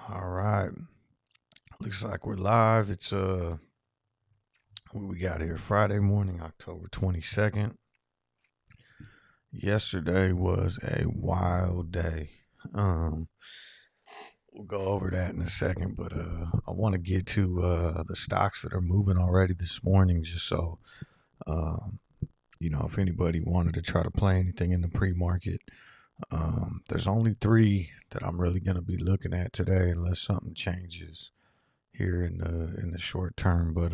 All right. Looks like we're live. It's what we got here? Friday morning, October 22nd. Yesterday was a wild day. We'll go over that in a second, but I want to get to the stocks that are moving already this morning, just so if anybody wanted to try to play anything in the pre-market. There's only three that I'm really going to be looking at today, unless something changes here in the short term. But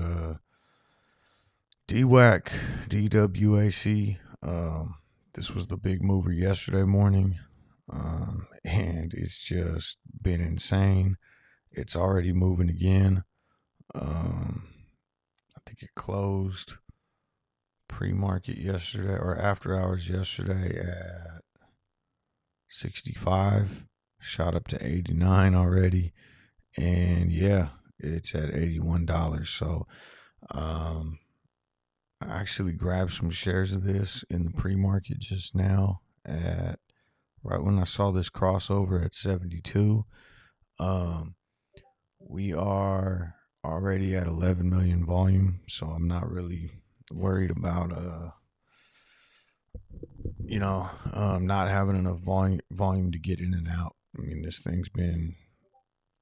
DWAC, DWAC, this was the big mover yesterday morning, and it's just been insane. It's already moving again. I think it closed pre-market yesterday or after hours yesterday at 65, shot up to 89 already, and yeah, it's at $81. So I actually grabbed some shares of this in the pre-market just now at right when I saw this crossover at 72. We are already at 11 million volume, so I'm not really worried about not having enough volume to get in and out. I mean, this thing's been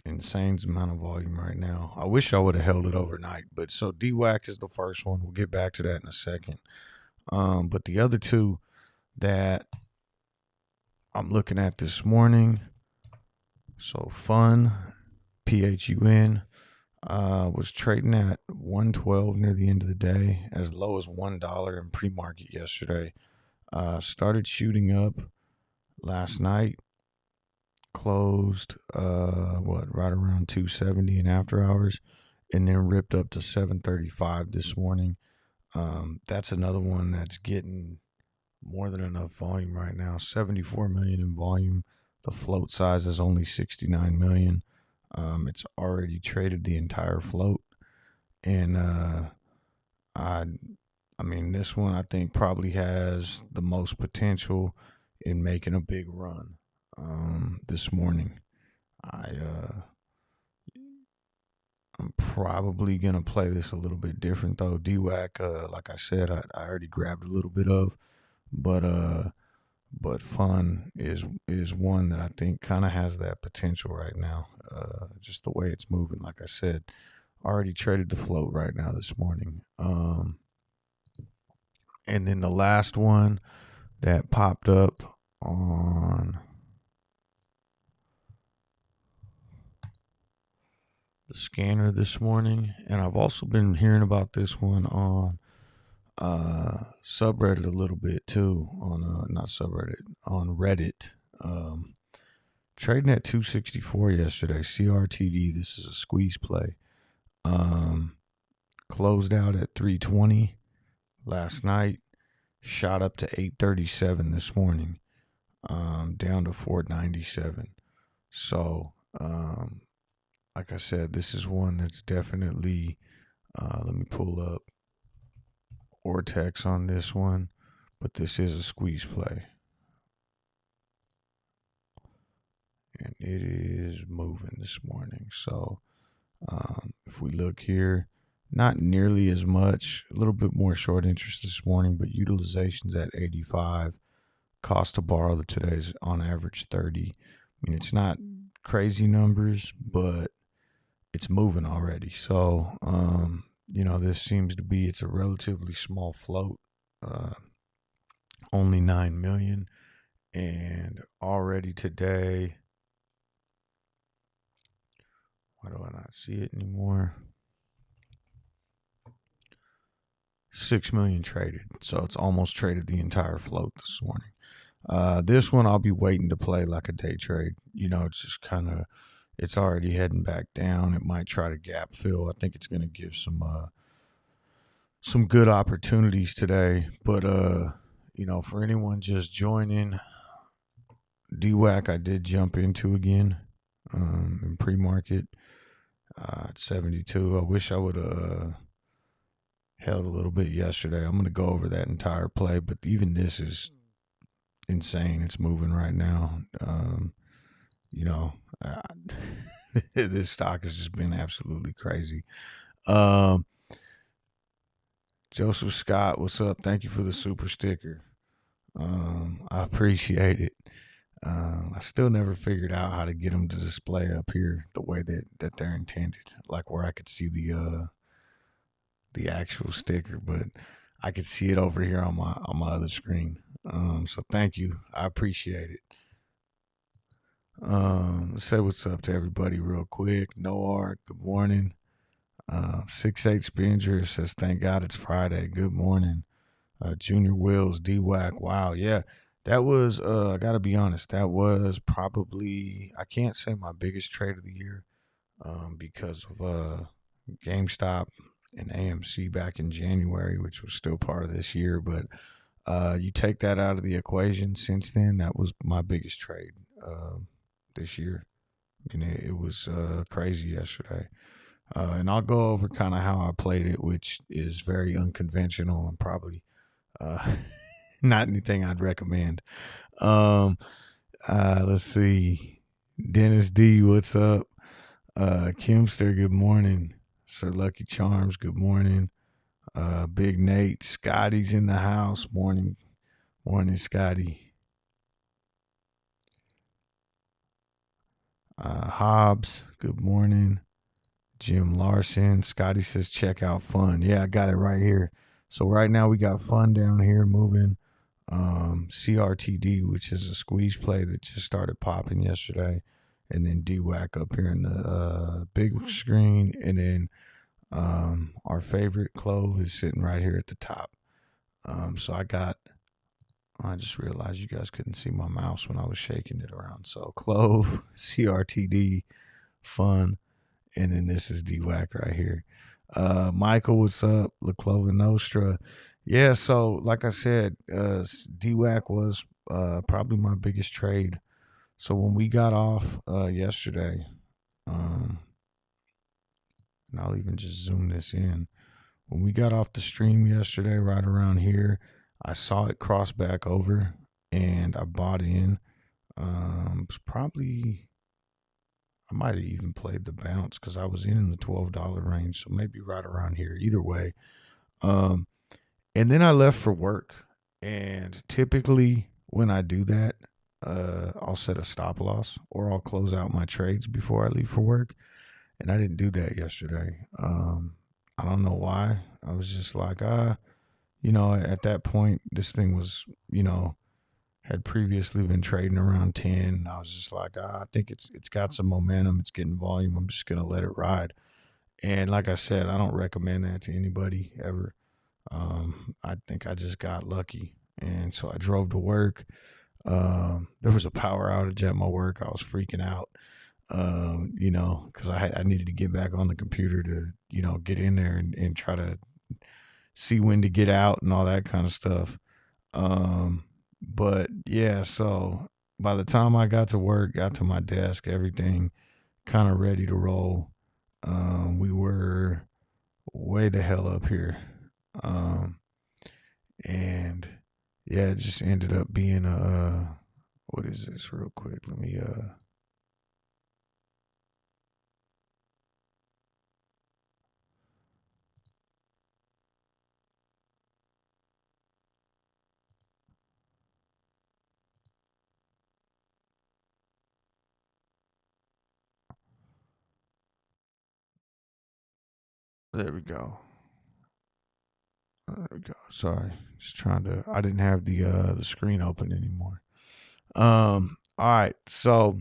insane amount of volume right now. I wish I would have held it overnight, but so DWAC is the first one. We'll get back to that in a second. But the other two that I'm looking at this morning, so PHUN, PHUN, was trading at 112 near the end of the day, as low as $1 in pre-market yesterday. Started shooting up last night, closed right around 270 in after hours, and then ripped up to 735 this morning. That's another one that's getting more than enough volume right now. 74 million in volume. The float size is only 69 million. It's already traded the entire float, and I mean, this one I think probably has the most potential in making a big run. This morning, I'm probably gonna play this a little bit different though. DWAC, like I said, I already grabbed a little bit of, but PHUN is one that I think kind of has that potential right now. Just the way it's moving, like I said, already traded the float right now this morning. And then the last one that popped up on the scanner this morning, and I've also been hearing about this one on subreddit a little bit too, on not subreddit, on Reddit. Trading at 264 yesterday, CRTD. This is a squeeze play. Closed out at 320 last night, shot up to 837 this morning, down to 497. So like I said, this is one that's definitely, let me pull up Ortex on this one, but this is a squeeze play. And it is moving this morning. So if we look here, not nearly as much, a little bit more short interest this morning, but utilization's at 85. Cost to borrow today is on average 30. I mean, it's not crazy numbers, but it's moving already. So, this seems to be, it's a relatively small float, only 9 million. And already today, why do I not see it anymore? 6 million traded. So it's almost traded the entire float this morning. This one I'll be waiting to play like a day trade. It's just kind of, it's already heading back down. It might try to gap fill. I think it's going to give some good opportunities today. But for anyone just joining, DWAC I did jump into again in pre-market at 72. I wish I would have held a little bit yesterday. I'm going to go over that entire play, but even this is insane. It's moving right now. This stock has just been absolutely crazy. Um, Joseph Scott, what's up? Thank you for the super sticker. I appreciate it. I still never figured out how to get them to display up here the way that they're intended, like where I could see the actual sticker, but I could see it over here on my other screen. So thank you, I appreciate it. Let's say what's up to everybody real quick. Noah, good morning. 6'8" Spinger says, thank God it's Friday. Good morning. Junior Wills, DWAC. Wow, yeah. That was, I got to be honest, that was probably, I can't say my biggest trade of the year because of GameStop and AMC back in January, which was still part of this year. But you take that out of the equation since then, that was my biggest trade this year. And it was crazy yesterday. And I'll go over kind of how I played it, which is very unconventional and probably not anything I'd recommend. Let's see. Dennis D, what's up? Kimster, good morning. Sir Lucky Charms, good morning. Big Nate, Scotty's in the house. Morning, Scotty. Hobbs, good morning. Jim Larson, Scotty says check out PHUN. Yeah, I got it right here. So right now we got PHUN down here moving. CRTD, which is a squeeze play that just started popping yesterday, and then DWAC up here in the big screen, and then our favorite CLOV is sitting right here at the top. So I just realized you guys couldn't see my mouse when I was shaking it around. So CLOV, CRTD, PHUN, and then this is DWAC right here. Michael, what's up? La Clova Nostra. Yeah, so like I said, DWAC was probably my biggest trade. So when we got off yesterday, and I'll even just zoom this in. When we got off the stream yesterday, right around here, I saw it cross back over, and I bought in. It was probably, I might have even played the bounce because I was in the $12 range, so maybe right around here. Either way, and then I left for work. And typically, when I do that, I'll set a stop loss or I'll close out my trades before I leave for work. And I didn't do that yesterday. I don't know why. I was just like, at that point, this thing was, had previously been trading around 10. I was just like, I think it's got some momentum. It's getting volume. I'm just gonna let it ride. And like I said, I don't recommend that to anybody ever. I think I just got lucky, and so I drove to work. There was a power outage at my work. I was freaking out, because I needed to get back on the computer to get in there and try to see when to get out and all that kind of stuff. But yeah, so by the time I got to work, got to my desk, everything kind of ready to roll. We were way the hell up here. And yeah, it just ended up being what is this real quick? Let me there we go. There we go. Sorry. Just trying to, I didn't have the screen open anymore. All right. So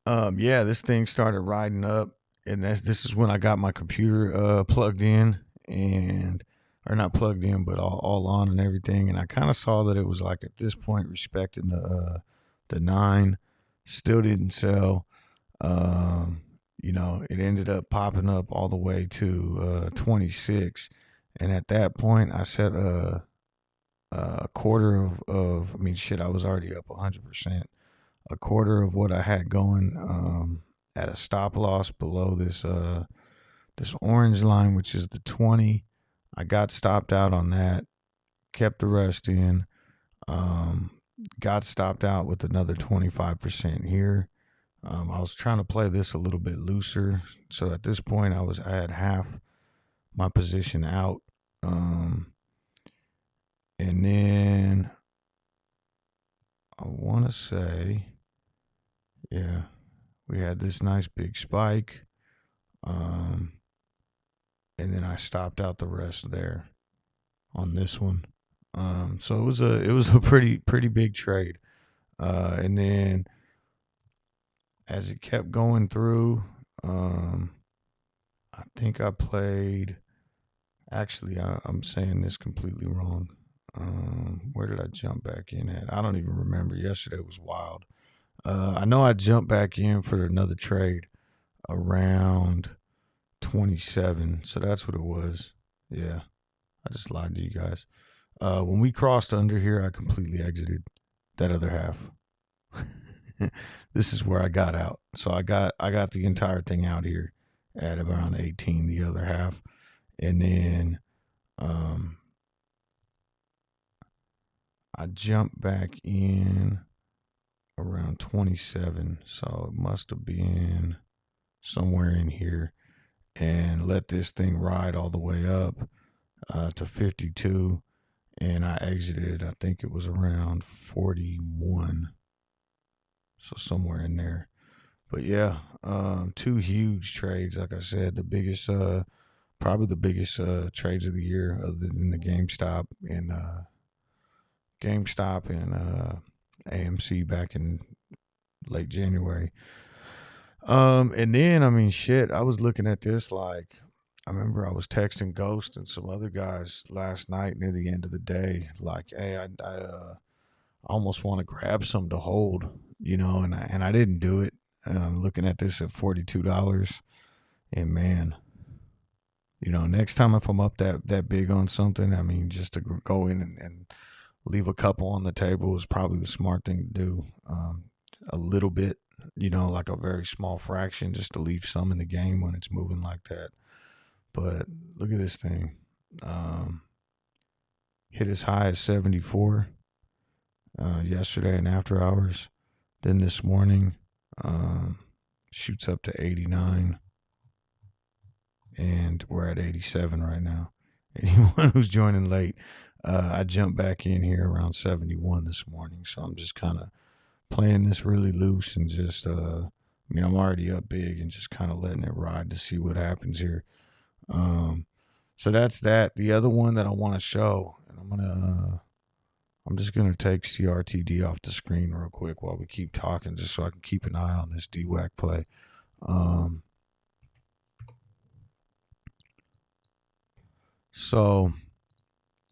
yeah, this thing started riding up, and this is when I got my computer plugged in, and or not plugged in, but all on and everything. And I kind of saw that it was like at this point respecting the 9, still didn't sell. It ended up popping up all the way to 26, and at that point, I set a quarter of. I mean, shit, I was already up 100%. A quarter of what I had going at a stop loss below this orange line, which is the 20. I got stopped out on that, kept the rest in, got stopped out with another 25% here. I was trying to play this a little bit looser. So at this point, I had half my position out. And then I want to say, yeah, we had this nice big spike. And then I stopped out the rest there on this one. So it was a pretty big trade. And then as it kept going through, I think I played. Actually, I'm saying this completely wrong. Where did I jump back in at? I don't even remember. Yesterday was wild. I know I jumped back in for another trade around 27. So that's what it was. Yeah, I just lied to you guys. When we crossed under here, I completely exited that other half. This is where I got out. So I got the entire thing out here at around 18, the other half. And then I jumped back in around 27. So it must have been somewhere in here, and let this thing ride all the way up to 52. And I exited, I think it was around 41. So somewhere in there. But yeah, two huge trades. Like I said, the biggest, probably the biggest trades of the year, other than the GameStop and AMC back in late January. And then I mean, shit, I was looking at this like, I remember I was texting Ghost and some other guys last night near the end of the day, like, hey, I almost want to grab some to hold, and I didn't do it. Looking at this at $42, and man, next time if I'm up that big on something, I mean, just to go in and leave a couple on the table is probably the smart thing to do. A little bit, like a very small fraction, just to leave some in the game when it's moving like that. But look at this thing. Hit as high as 74 yesterday in after hours. Then this morning, shoots up to 89. And we're at 87 right now. Anyone who's joining late, I jumped back in here around 71 this morning. So I'm just kind of playing this really loose and just, I'm already up big and just kind of letting it ride to see what happens here. So that's that. The other one that I want to show, and I'm just going to take CRTD off the screen real quick while we keep talking, just so I can keep an eye on this DWAC play. So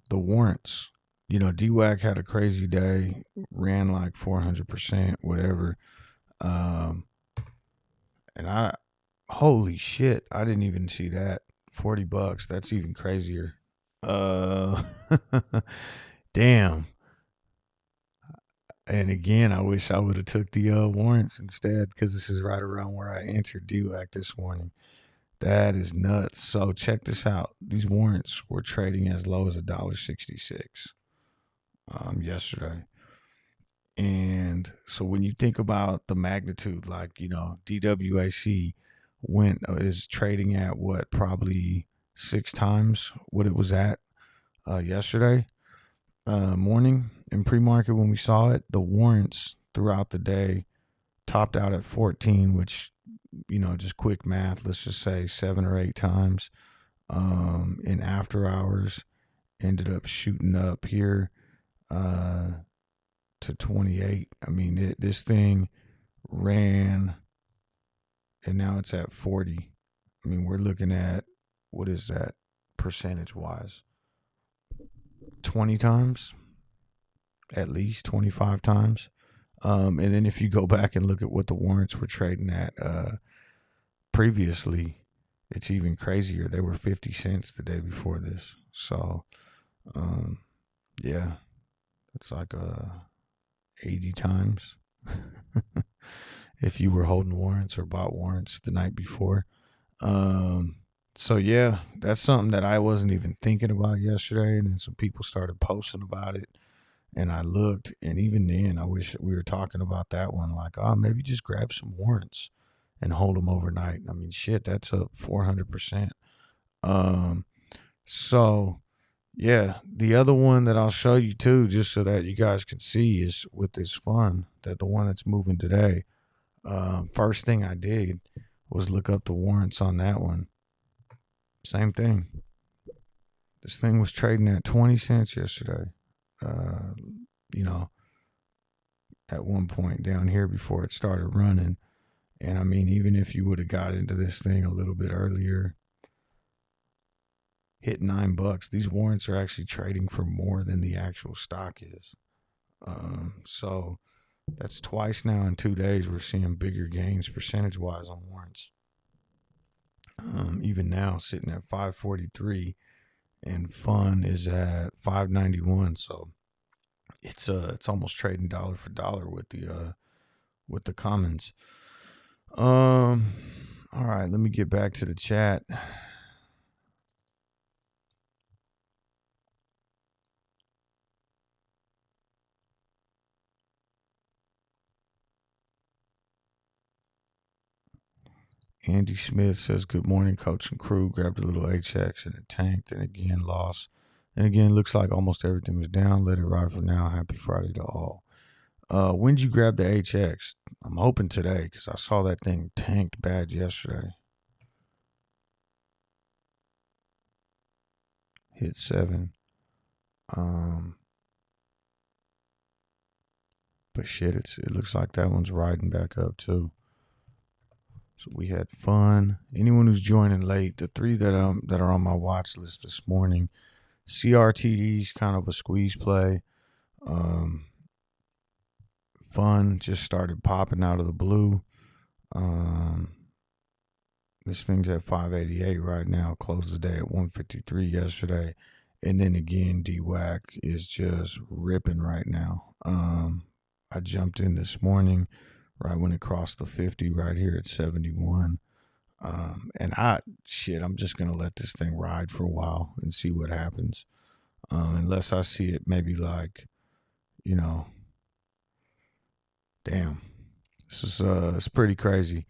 the warrants, DWAC had a crazy day, ran like 400%, whatever. And holy shit, I didn't even see that. $40. That's even crazier. Damn. And again, I wish I would have took the warrants instead, because this is right around where I entered DWAC this morning. That is nuts. So check this out. These warrants were trading as low as $1.66 yesterday. And so when you think about the magnitude, like, DWAC is trading at what, probably 6 times what it was at yesterday morning in pre-market when we saw it. The warrants throughout the day topped out at 14, which, just quick math, let's just say 7 or 8 times. In after hours, ended up shooting up here to 28. I mean, this thing ran, and now it's at 40. I mean, we're looking at, what is that percentage wise? 20 times, at least 25 times. And then if you go back and look at what the warrants were trading at previously, it's even crazier. They were 50 cents the day before this. So, yeah, it's like 80 times if you were holding warrants or bought warrants the night before. So yeah, that's something that I wasn't even thinking about yesterday, and then some people started posting about it, And I looked, and even then, I wish we were talking about that one. Like, oh, maybe just grab some warrants and hold them overnight. I mean, shit, that's up 400%. Um, so yeah, the other one that I'll show you too, just so that you guys can see, is with this PHUN, that the one that's moving today. First thing I did was look up the warrants on that one. Same thing. This thing was trading at 20 cents yesterday. Uh, you know, at one point down here before it started running. And I mean, even if you would have got into this thing a little bit earlier, hit $9, these warrants are actually trading for more than the actual stock is. So that's twice now in 2 days we're seeing bigger gains percentage wise on warrants. Even now sitting at 543, and PHUN is at 591. So it's almost trading dollar for dollar with the commons. All right, let me get back to the chat. Andy Smith says, good morning, coach and crew. Grabbed a little HX and it tanked, and again lost. And again, looks like almost everything was down. Let it ride for now. Happy Friday to all. When'd you grab the HX? I'm hoping today, because I saw that thing tanked bad yesterday. Hit 7. But shit, it looks like that one's riding back up too. So we had PHUN. Anyone who's joining late, the three that are on my watch list this morning, CRTD's kind of a squeeze play. PHUN just started popping out of the blue. This thing's at 588 right now. Closed the day at 153 yesterday. And then again, DWAC is just ripping right now. I jumped in this morning right when it crossed the 50 right here at 71. And I'm just going to let this thing ride for a while and see what happens. Unless I see it maybe like, damn, this is, it's pretty crazy.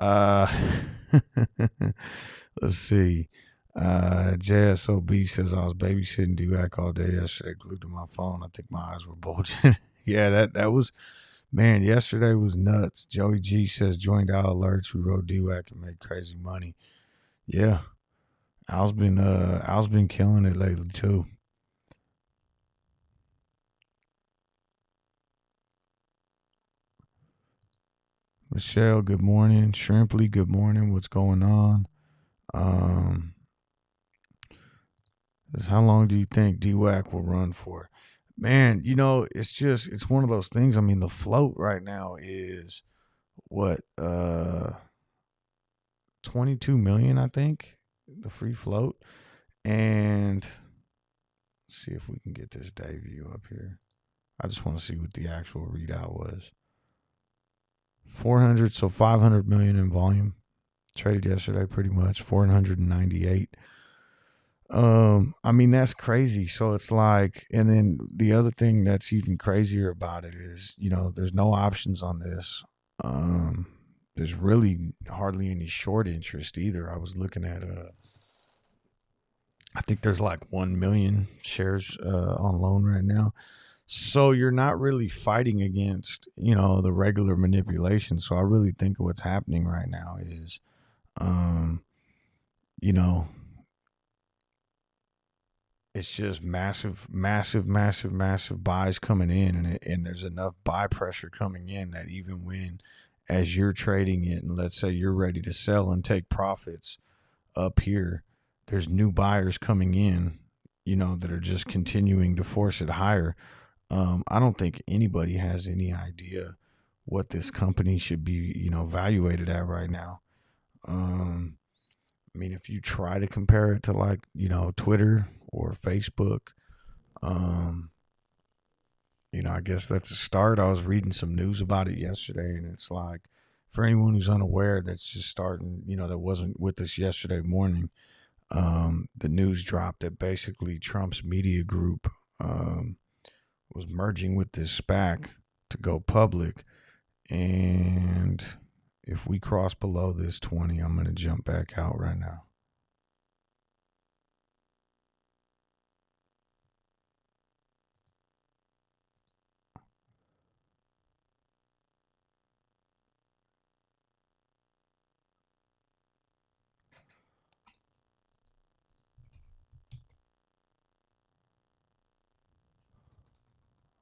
Let's see. JSOB says, I was babysitting DWAC all day yesterday, glued to my phone. I think my eyes were bulging. Yeah, that was, man, yesterday was nuts. Joey G says, joined Al Alerts. We rode DWAC and made crazy money. Yeah. Al's been killing it lately too. Michelle, good morning. Shrimply, good morning. What's going on? How long do you think DWAC will run for? Man, it's one of those things. I mean, the float right now is what, 22 million, I think, the free float. And let's see if we can get this day view up here. I just want to see what the actual readout was. 400, so 500 million in volume. Traded yesterday pretty much, 498. I mean, that's crazy. So it's like, and then the other thing that's even crazier about it is, there's no options on this. There's really hardly any short interest either. I was looking at, I think there's like 1 million shares on loan right now. So you're not really fighting against, the regular manipulation. So I really think what's happening right now is, it's just massive buys coming in, and there's enough buy pressure coming in that even when, as you're trading it, and let's say you're ready to sell and take profits up here, there's new buyers coming in, that are just continuing to force it higher. I don't think anybody has any idea what this company should be, valuated at right now. I mean, if you try to compare it to like, Twitter or Facebook, I guess that's a start. I was reading some news about it yesterday, and it's like, for anyone who's unaware, that's just starting, that wasn't with us yesterday morning, the news dropped that basically Trump's media group, was merging with this SPAC to go public. And if we cross below this 20, I'm going to jump back out right now.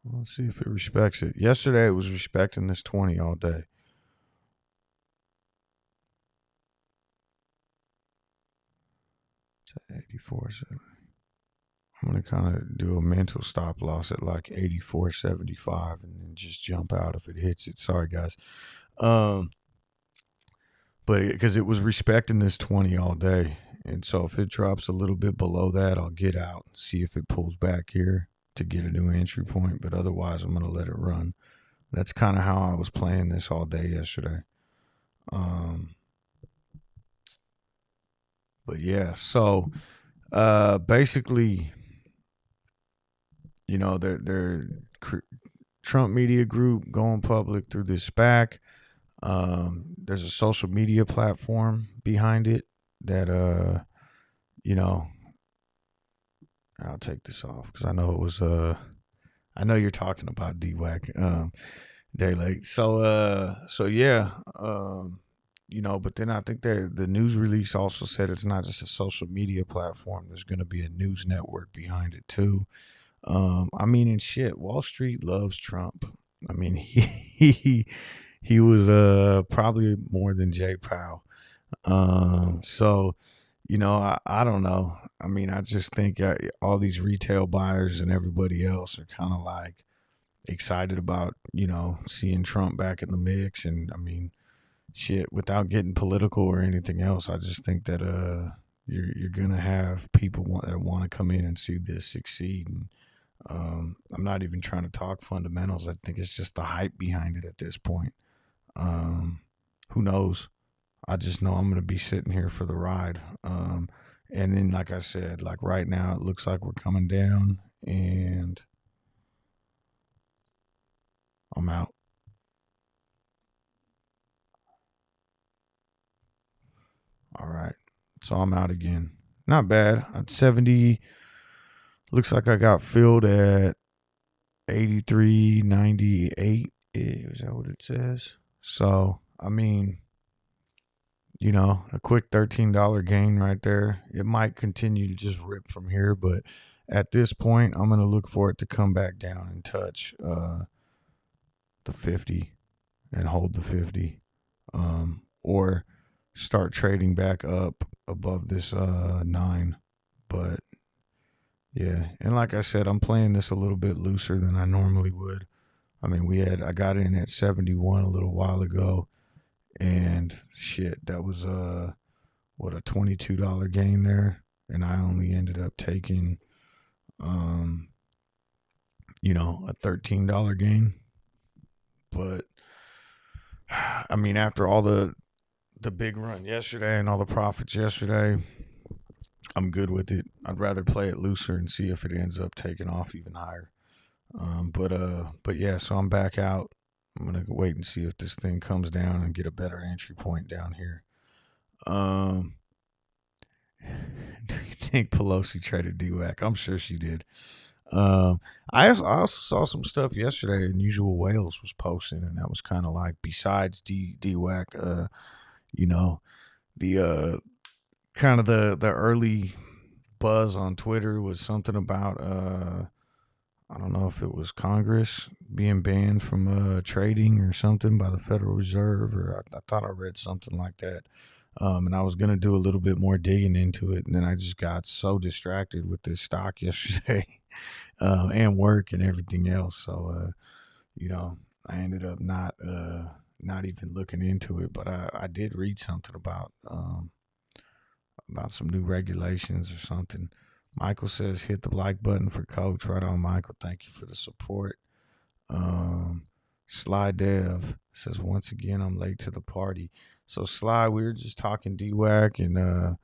Let's see if it respects it. Yesterday it was respecting this 20 all day. It's 84. I'm going to kind of do a mental stop loss at like 84.75 and then just jump out if it hits it. Sorry, guys. But because it was respecting this 20 all day. And so if it drops a little bit below that, I'll get out and see if it pulls back here to get a new entry point. But otherwise, I'm going to let it run. That's kind of how I was playing this all day yesterday. But yeah, so basically, you know, they're Trump Media Group going public through this SPAC. There's a social media platform behind it that you know, I'll take this off because I know it was I know you're talking about DWAC day late. So yeah, you know, but then I think that the news release also said it's not just a social media platform. There's going to be a news network behind it too. I mean, and shit, Wall Street loves Trump. I mean, he was probably more than Jay Powell. So you know, I don't know. I mean, I just think all these retail buyers and everybody else are kind of like excited about, you know, seeing Trump back in the mix. And I mean, shit, without getting political or anything else, I just think that you're gonna have people that want to come in and see this succeed. And I'm not even trying to talk fundamentals. I think it's just the hype behind it at this point. Who knows? I just know I'm going to be sitting here for the ride. And then, like I said, like right now, it looks like we're coming down, and I'm out. All right. So I'm out again. Not bad. At 70, looks like I got filled at 83.98. Is that what it says? So, I mean, you know, a quick $13 gain right there. It might continue to just rip from here, but at this point, I'm going to look for it to come back down and touch the 50 and hold the 50, or start trading back up above this 9. But yeah, and like I said, I'm playing this a little bit looser than I normally would. I mean, I got in at 71 a little while ago, and shit, that was what, a $22 gain there, and I only ended up taking you know, a $13 gain. But I mean, after all the big run yesterday and all the profits yesterday, I'm good with it. I'd rather play it looser and see if it ends up taking off even higher. But yeah, so I'm back out. I'm gonna wait and see if this thing comes down and get a better entry point down here. Do you think Pelosi traded DWAC? I'm sure she did. I also saw some stuff yesterday. Unusual Whales was posting, and that was kind of like, besides DWAC, you know, the kind of the early buzz on Twitter was something about I don't know if it was Congress being banned from trading or something by the Federal Reserve, or I thought I read something like that. And I was going to do a little bit more digging into it, and then I just got so distracted with this stock yesterday and work and everything else. So, you know, I ended up not even looking into it, but I did read something about some new regulations or something. Michael says, hit the like button for Coach. Right on, Michael. Thank you for the support. Sly Dev says, once again, I'm late to the party. So, Sly, we were just talking DWAC and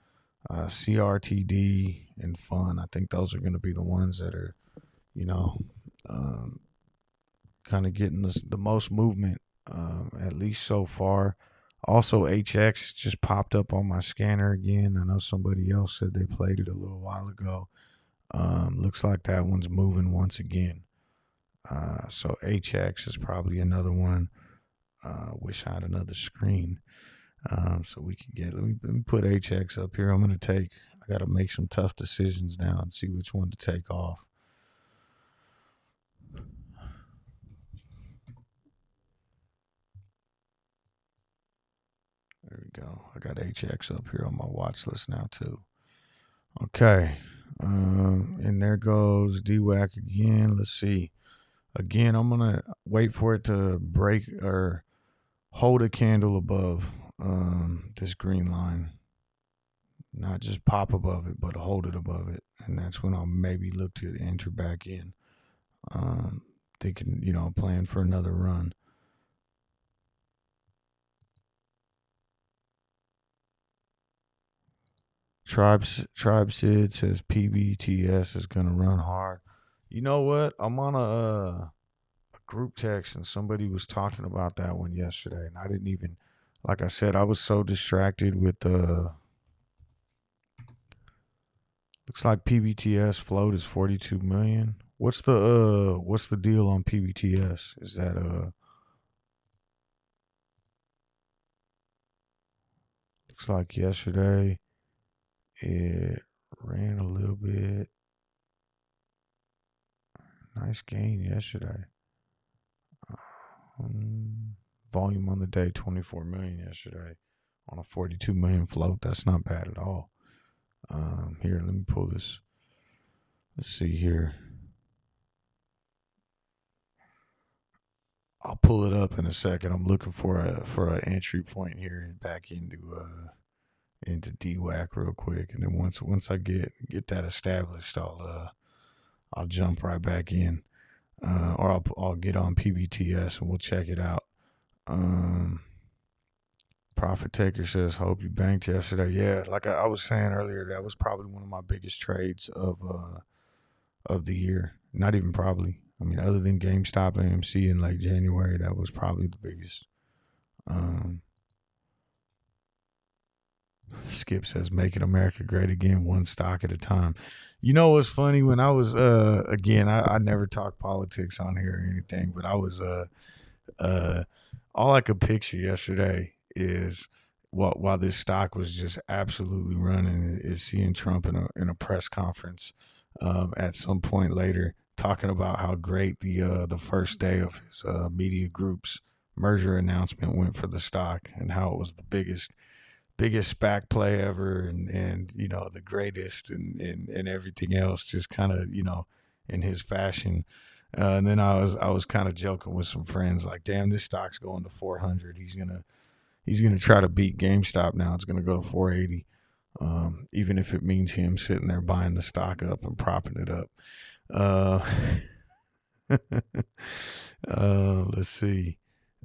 CRTD and PHUN. I think those are going to be the ones that are, you know, kind of getting the most movement, at least so far. Also, HX just popped up on my scanner again. I know somebody else said they played it a little while ago. Looks like that one's moving once again. So HX is probably another one. Wish I had another screen, so we could get. Let me put HX up here. I got to make some tough decisions now and see which one to take off. There we go. I got HX up here on my watch list now too. Okay. And there goes DWAC again. Let's see. Again, I'm gonna wait for it to break or hold a candle above this green line. Not just pop above it, but hold it above it. And that's when I'll maybe look to enter back in. Thinking, plan for another run. Tribe Sid says PBTS is gonna run hard. You know what? I'm on a group text and somebody was talking about that one yesterday, and I didn't even, like I said, I was so distracted with the. Looks like PBTS float is 42 million. What's the deal on PBTS? Is that looks like yesterday it ran a little bit. Nice gain yesterday. Volume on the day 24 million yesterday on a 42 million float. That's not bad at all. Here, let me pull this. Let's see here. I'll pull it up in a second. I'm looking for an entry point here and back into DWAC real quick, and then once I get that established, I'll jump right back in, or I'll get on PBTS and we'll check it out. Profit Taker says, "Hope you banked yesterday." Yeah, like I was saying earlier, that was probably one of my biggest trades of the year. Not even probably. I mean, other than GameStop AMC in late January, that was probably the biggest. Skip says, "Making America great again, one stock at a time." You know what's funny? When I was again, I never talk politics on here or anything, but I was all I could picture yesterday is while this stock was just absolutely running, is seeing Trump in a press conference at some point later talking about how great the first day of his media group's merger announcement went for the stock, and how it was the biggest SPAC play ever, and the greatest, and everything else, just kind of in his fashion. And then I was kind of joking with some friends, like, damn, this stock's going to 400. He's gonna try to beat GameStop now. It's gonna go to 480, even if it means him sitting there buying the stock up and propping it up. Let's see.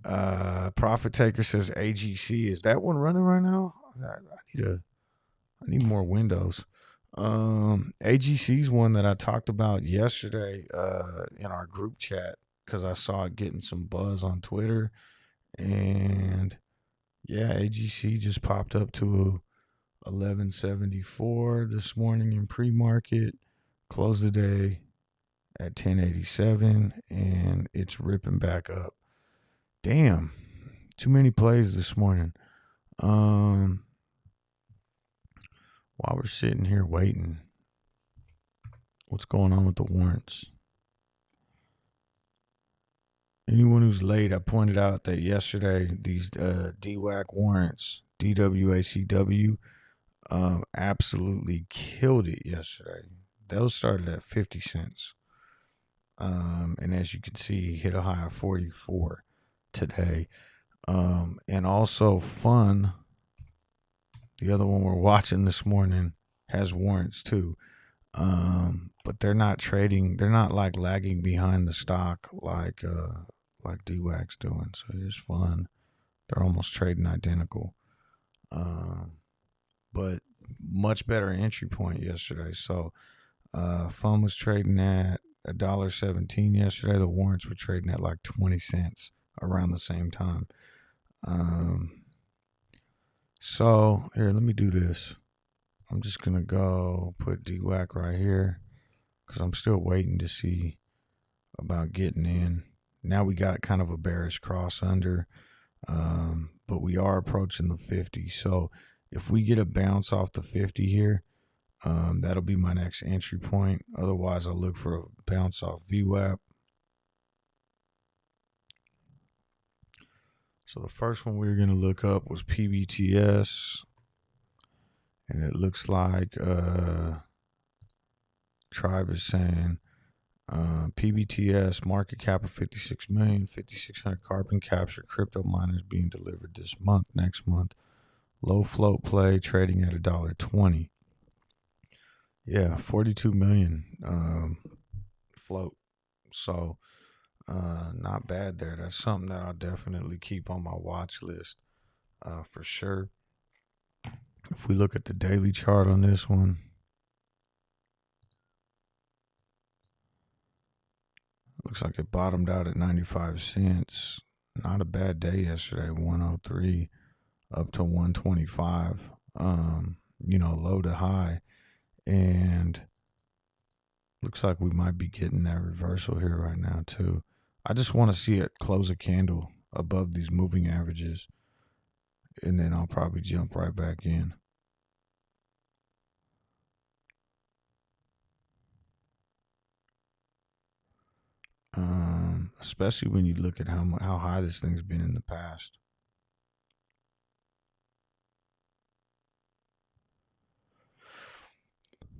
Profit Taker says AGC. Is that one running right now? I need more windows. AGC's one that I talked about yesterday in our group chat, because I saw it getting some buzz on Twitter, and yeah, AGC just popped up to 1174 this morning in pre-market, closed the day at 1087, and it's ripping back up. Damn, too many plays this morning. While we're sitting here waiting, what's going on with the warrants? Anyone who's late, I pointed out that yesterday these DWAC warrants, DWACW, absolutely killed it yesterday. Those started at 50 cents. And as you can see, hit a high of 44 today. And also PHUN, the other one we're watching this morning, has warrants too. But they're not trading. They're not like lagging behind the stock like DWAC's doing. So here's PHUN. They're almost trading identical. But much better entry point yesterday. So PHUN was trading at $1.17 yesterday. The warrants were trading at like 20 cents around the same time. So here, let me do this. I'm just gonna go put DWAC right here because I'm still waiting to see about getting in. Now we got kind of a bearish cross under, but we are approaching the 50. So if we get a bounce off the 50 here, that'll be my next entry point. Otherwise, I'll look for a bounce off VWAP. So the first one we were going to look up was PBTS. And it looks like Tribe is saying PBTS market cap of 56 million, 5,600 carbon capture crypto miners being delivered this month, next month. Low float play trading at $1.20. Yeah, 42 million float. So not bad there. That's something that I'll definitely keep on my watch list for sure. If we look at the daily chart on this one, looks like it bottomed out at 95 cents. Not a bad day yesterday. 103 up to 125. Low to high. And looks like we might be getting that reversal here right now too. I just want to see it close a candle above these moving averages. And then I'll probably jump right back in. Especially when you look at how high this thing's been in the past.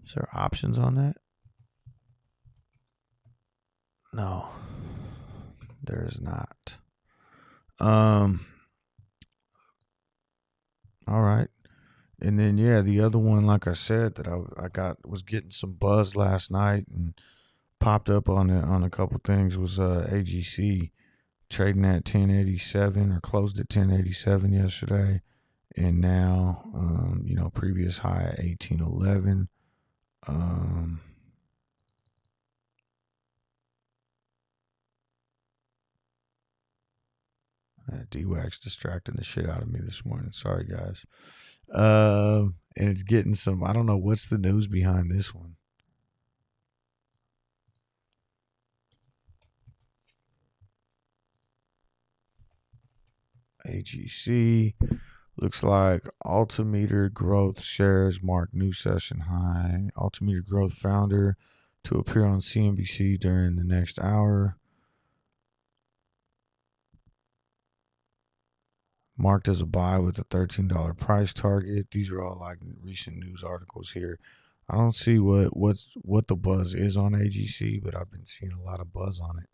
Is there options on that? No, there is not. All right. And then the other one, like I said, that I was getting some buzz last night and popped up on a couple things was AGC trading at 1087 or closed at 1087 yesterday, and now previous high at 1811. DWAC's distracting the shit out of me this morning. Sorry, guys. And it's getting some. I don't know what's the news behind this one. AGC looks like Altimeter Growth shares mark new session high. Altimeter Growth founder to appear on CNBC during the next hour. Marked as a buy with a $13 price target. These are all like recent news articles here. I don't see what the buzz is on AGC, but I've been seeing a lot of buzz on it.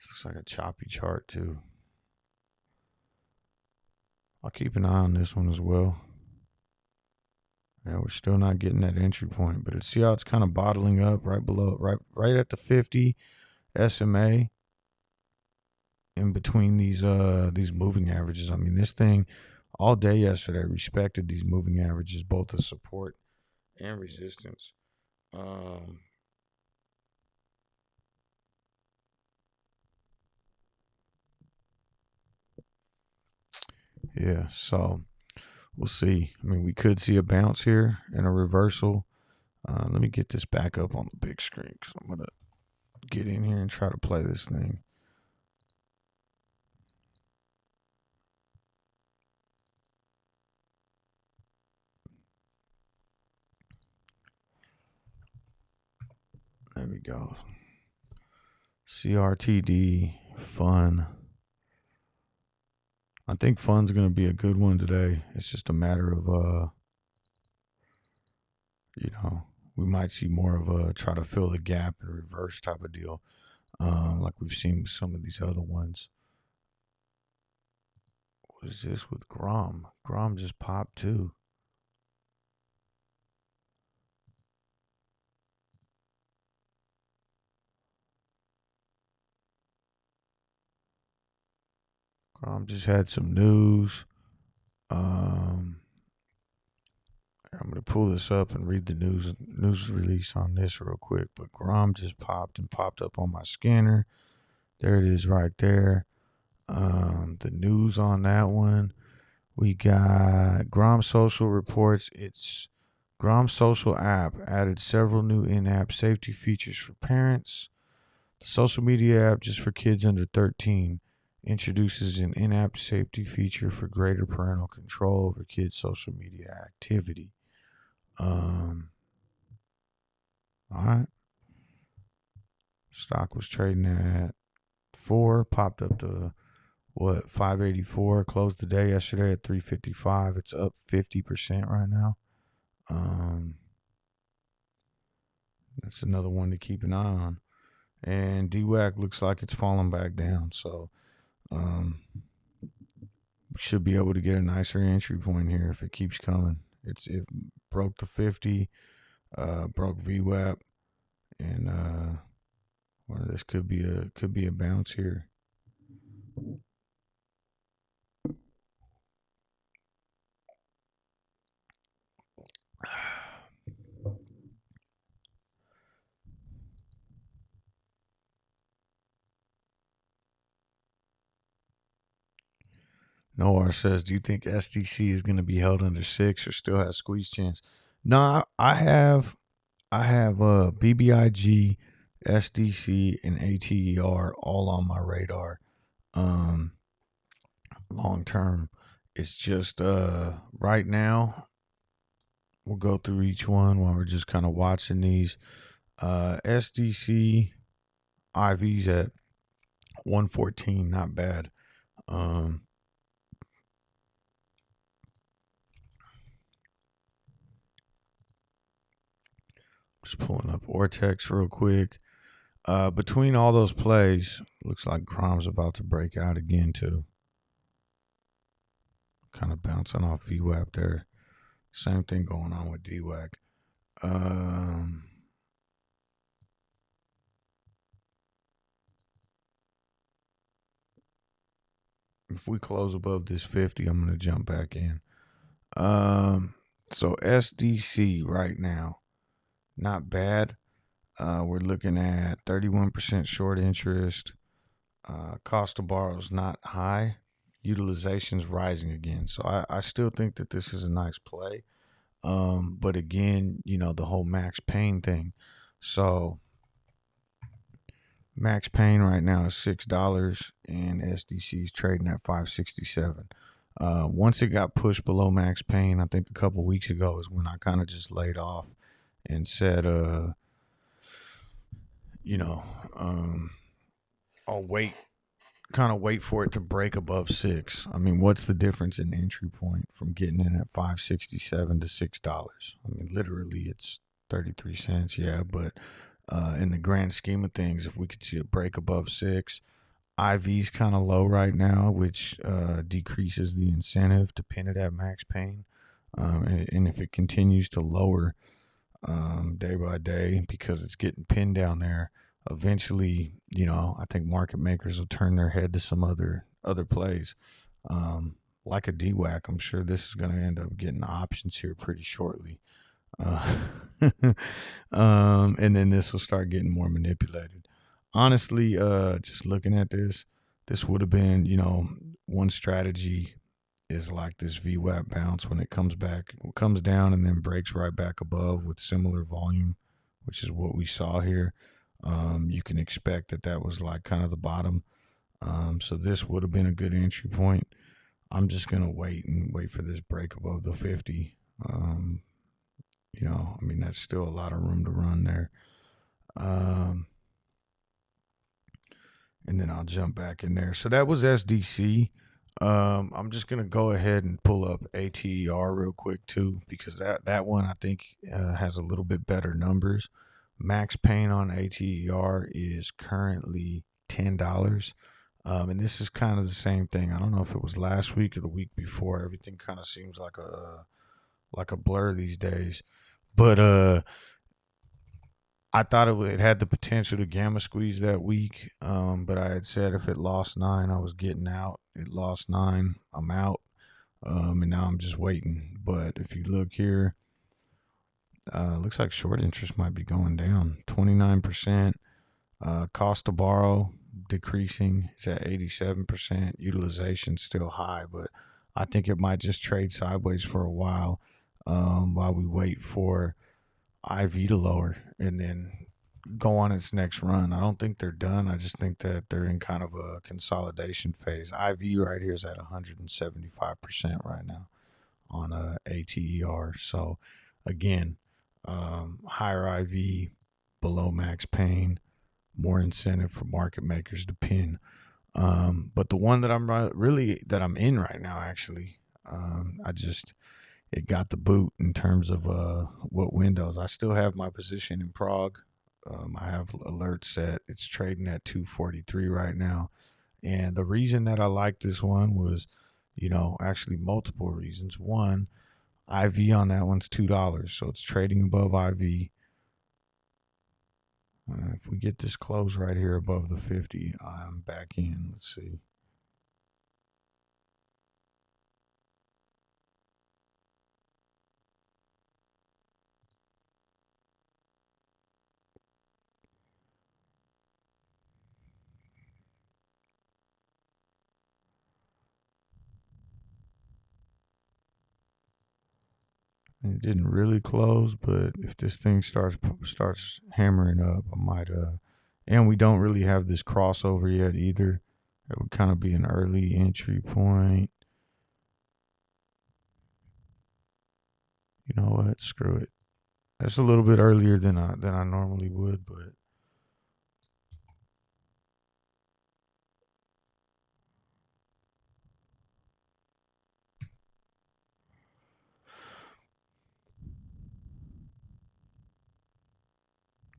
Looks like a choppy chart too. I'll keep an eye on this one as well. Yeah, we're still not getting that entry point, but see how it's kind of bottling up right below, right at the 50 SMA. In between these moving averages. I mean, this thing all day yesterday respected these moving averages, both as support and resistance. Yeah, so we'll see. I mean, we could see a bounce here and a reversal. Let me get this back up on the big screen because I'm going to get in here and try to play this thing. There we go. CRTD, PHUN. I think PHUN's going to be a good one today. It's just a matter of, we might see more of a try to fill the gap and reverse type of deal, like we've seen with some of these other ones. What is this with Grom? Grom just popped too. Grom just had some news. I'm going to pull this up and read the news release on this real quick. But Grom just popped up on my scanner. There it is right there. The news on that one. We got Grom Social reports its Grom Social app added several new in-app safety features for parents. The social media app, just for kids under 13, introduces an in-app safety feature for greater parental control over kids' social media activity. All right. Stock was trading at 4, popped up to 584, closed the day yesterday at 355. It's up 50% right now. That's another one to keep an eye on. And DWAC looks like it's falling back down, so should be able to get a nicer entry point here if it keeps coming. It broke the 50, broke VWAP, and this could be a bounce here. Noir says, do you think SDC is going to be held under 6 or still has squeeze chance? No, I have BBIG, SDC, and ATER all on my radar. Long term, it's just right now. We'll go through each one while we're just kind of watching these. SDC IVs at 114, not bad. Just pulling up Ortex real quick. Between all those plays, looks like Grom's about to break out again too. Kind of bouncing off VWAP there. Same thing going on with DWAC. If we close above this 50, I'm going to jump back in. So SDC right now, not bad. We're looking at 31% short interest. Cost to borrow is not high. Utilization's rising again. So I still think that this is a nice play. But again, the whole Max Payne thing. So Max Payne right now is $6 and SDC is trading at 567. Once it got pushed below Max Payne, I think a couple weeks ago is when I kind of just laid off and said, I'll wait for it to break above 6. I mean, what's the difference in entry point from getting in at 567 to $6? I mean, literally it's 33 cents. Yeah. But, in the grand scheme of things, if we could see a break above 6, IV's kind of low right now, which, decreases the incentive to pin it at Max Payne. And if it continues to lower, day by day, because it's getting pinned down there, eventually, I think market makers will turn their head to some other plays, like a DWAC. I'm sure this is going to end up getting options here pretty shortly, and then this will start getting more manipulated. Honestly, just looking at this would have been, one strategy is like this VWAP bounce when it comes down and then breaks right back above with similar volume, which is what we saw here. You can expect that was like kind of the bottom. So this would have been a good entry point. I'm just going to wait for this break above the 50. I mean, that's still a lot of room to run there. And then I'll jump back in there. So that was SDC. I'm just going to go ahead and pull up ATER real quick too, because that one I think has a little bit better numbers. Max Payne on ATER is currently $10. And this is kind of the same thing. I don't know if it was last week or the week before. Everything kind of seems like a blur these days. But I thought it had the potential to gamma squeeze that week, but I had said if it lost 9, I was getting out. It lost 9, I'm out. And now I'm just waiting. But if you look here, looks like short interest might be going down 29%. Cost to borrow decreasing. It's at 87%. Utilization still high, but I think it might just trade sideways for a while we wait for IV to lower and then go on its next run. I don't think they're done. I just think that they're in kind of a consolidation phase. IV right here is at 175% right now on ATER. So again, higher IV, below max pain, more incentive for market makers to pin. But the one that I'm in right now, actually, it got the boot in terms of what windows. I still have my position in Prague. I have alerts set. It's trading at 243 right now. And the reason that I like this one was, actually multiple reasons. One, IV on that one's $2, so it's trading above IV. If we get this close right here above the 50, I'm back in. Let's see. It didn't really close, but if this thing starts hammering up, I might and we don't really have this crossover yet either. That would kind of be an early entry point. You know what? Screw it. That's a little bit earlier than I normally would, but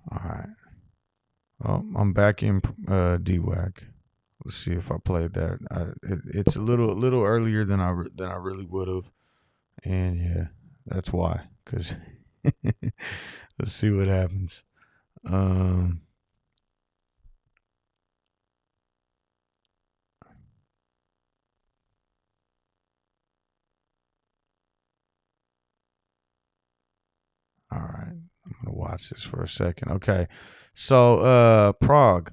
all right. Oh, I'm back in DWAC. Let's see if I played that. It's a little earlier than I really would have, and yeah, that's why. Cause let's see what happens. Um, all right, I'm gonna watch this for a second. Okay, so Prague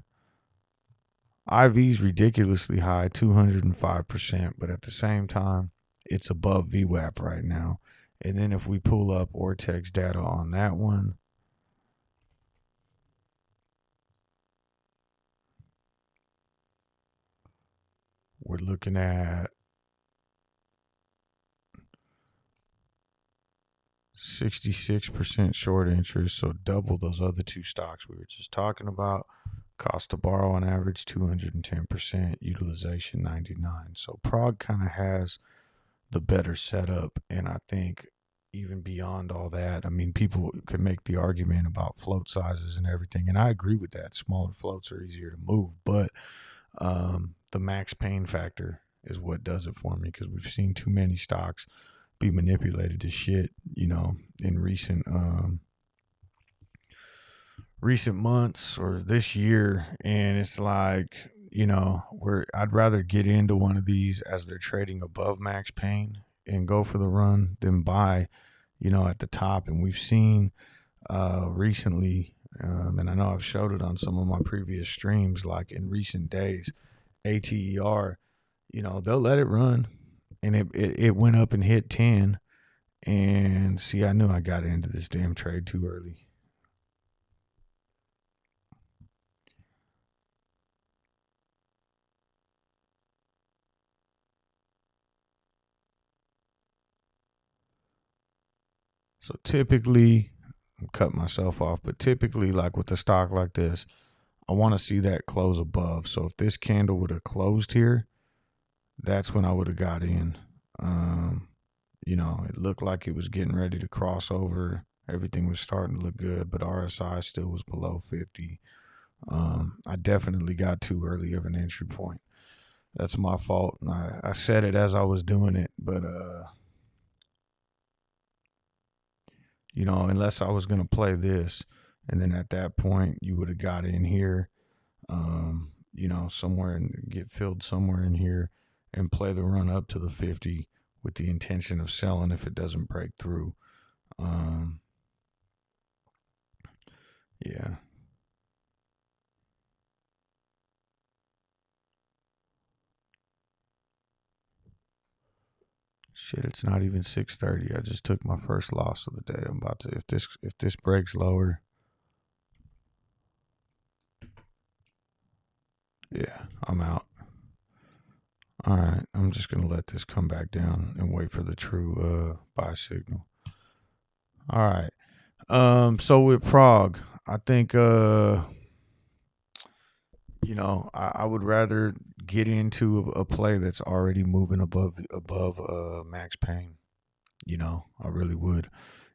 IV's ridiculously high, 205%, but at the same time, it's above VWAP right now. And then if we pull up Ortex data on that one, we're looking at 66% short interest, so double those other two stocks we were just talking about. Cost to borrow on average 210%, utilization 99. So Prague kind of has the better setup, and I think even beyond all that, I mean, people could make the argument about float sizes and everything, and I agree with that. Smaller floats are easier to move, but the max pain factor is what does it for me, because we've seen too many stocks be manipulated to shit, in recent months or this year. And it's like, I'd rather get into one of these as they're trading above max pain and go for the run than buy, at the top. And we've seen recently, and I know I've showed it on some of my previous streams, like in recent days, ATER, they'll let it run, and it went up and hit 10. And see, I knew I got into this damn trade too early. So typically, I'm cutting myself off, but typically, like with a stock like this, I want to see that close above. So if this candle would have closed here, that's when I would have got in. It looked like it was getting ready to cross over. Everything was starting to look good, but RSI still was below 50. I definitely got too early of an entry point. That's my fault. And I said it as I was doing it, but unless I was gonna play this, and then at that point you would have got in here, somewhere and get filled somewhere in here and play the run up to the 50 with the intention of selling if it doesn't break through. Yeah. Shit, it's not even 6:30. I just took my first loss of the day. I'm about to if this breaks lower. Yeah, I'm out. All right, I'm just gonna let this come back down and wait for the true buy signal. All right. So with Prague, I think I would rather get into a play that's already moving above max pain. I really would,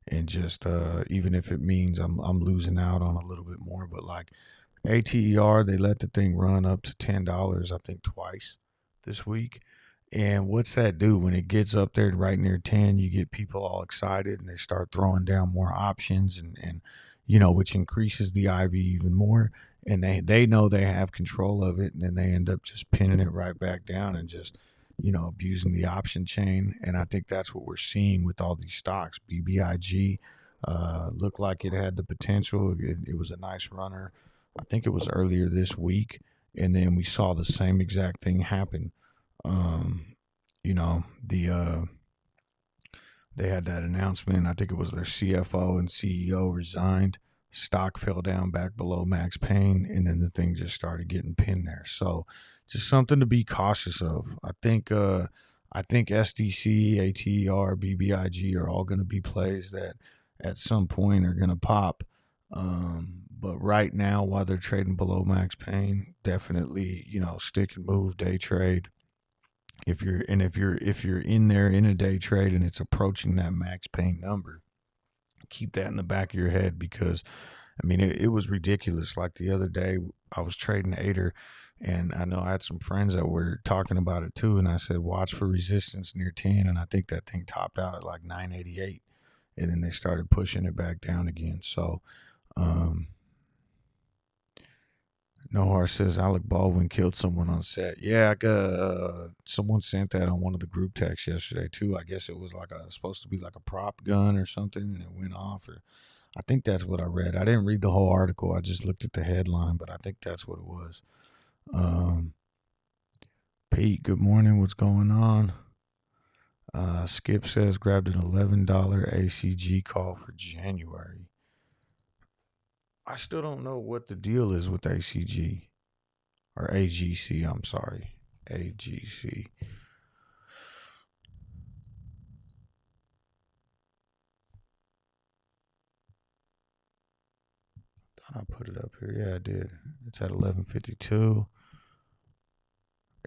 and just even if it means I'm losing out on a little bit more, but like ATER, they let the thing run up to $10, I think twice this week. And what's that do when it gets up there right near 10? You get people all excited and they start throwing down more options, and which increases the IV even more. And they know they have control of it, and then they end up just pinning it right back down and just abusing the option chain. And I think that's what we're seeing with all these stocks. BBIG looked like it had the potential. It was a nice runner. I think it was earlier this week, and then we saw the same exact thing happen. The they had that announcement. I think it was their CFO and CEO resigned. Stock fell down back below max pain, and then the thing just started getting pinned there. So, just something to be cautious of. I think SDC, ATR, BBIG are all going to be plays that at some point are going to pop. But right now, while they're trading below max pain, definitely stick and move, day trade. If you're in there in a day trade and it's approaching that max pain number, keep that in the back of your head, because I mean it was ridiculous. Like the other day, I was trading Ader, and I know I had some friends that were talking about it too, and I said watch for resistance near 10, and I think that thing topped out at like 988, and then they started pushing it back down again. So um Nohar says Alec Baldwin killed someone on set. Yeah, I got someone sent that on one of the group texts yesterday too. I guess it was like supposed to be like a prop gun or something, and it went off. Or I think that's what I read. I didn't read the whole article. I just looked at the headline, but I think that's what it was. Um, Pete, good morning. What's going on? Skip says grabbed an $11 ACG call for January. I still don't know what the deal is with ACG. Or AGC, I'm sorry. AGC. Thought I put it up here. Yeah, I did. It's at 11.52.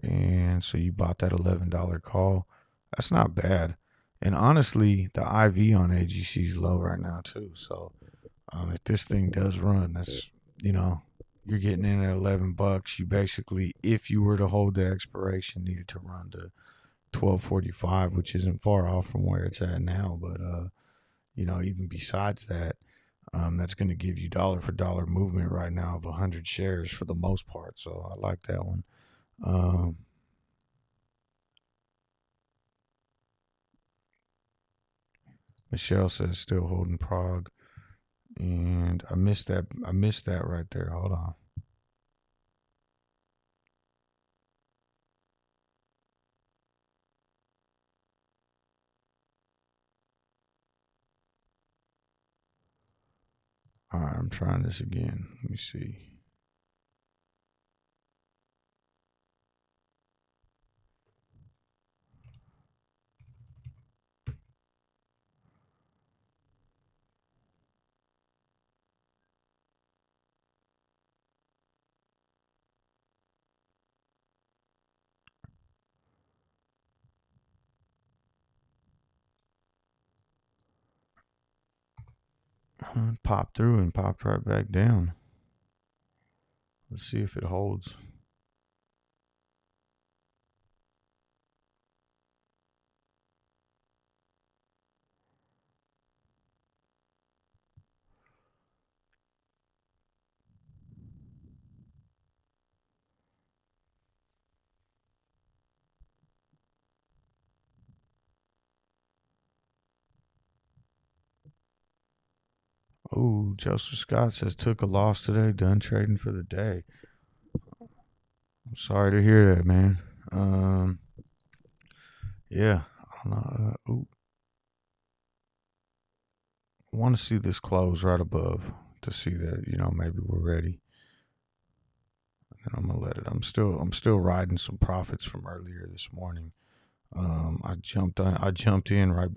And so you bought that $11 call. That's not bad. And honestly, the IV on AGC is low right now too. So if this thing does run, that's you're getting in at $11. You basically, if you were to hold the expiration, needed to run to 12.45, which isn't far off from where it's at now. But even besides that, that's going to give you dollar for dollar movement right now of 100 shares for the most part. So I like that one. Michelle says still holding Prague, and I missed that. I missed that right there. Hold on. All right, I'm trying this again. Let me see. Popped through and popped right back down. Let's see if it holds. Oh, Joseph Scott says took a loss today, done trading for the day. I'm sorry to hear that, man. Yeah, I don't know. I want to see this close right above to see that, maybe we're ready. And I'm gonna let it. I'm still riding some profits from earlier this morning. I jumped in right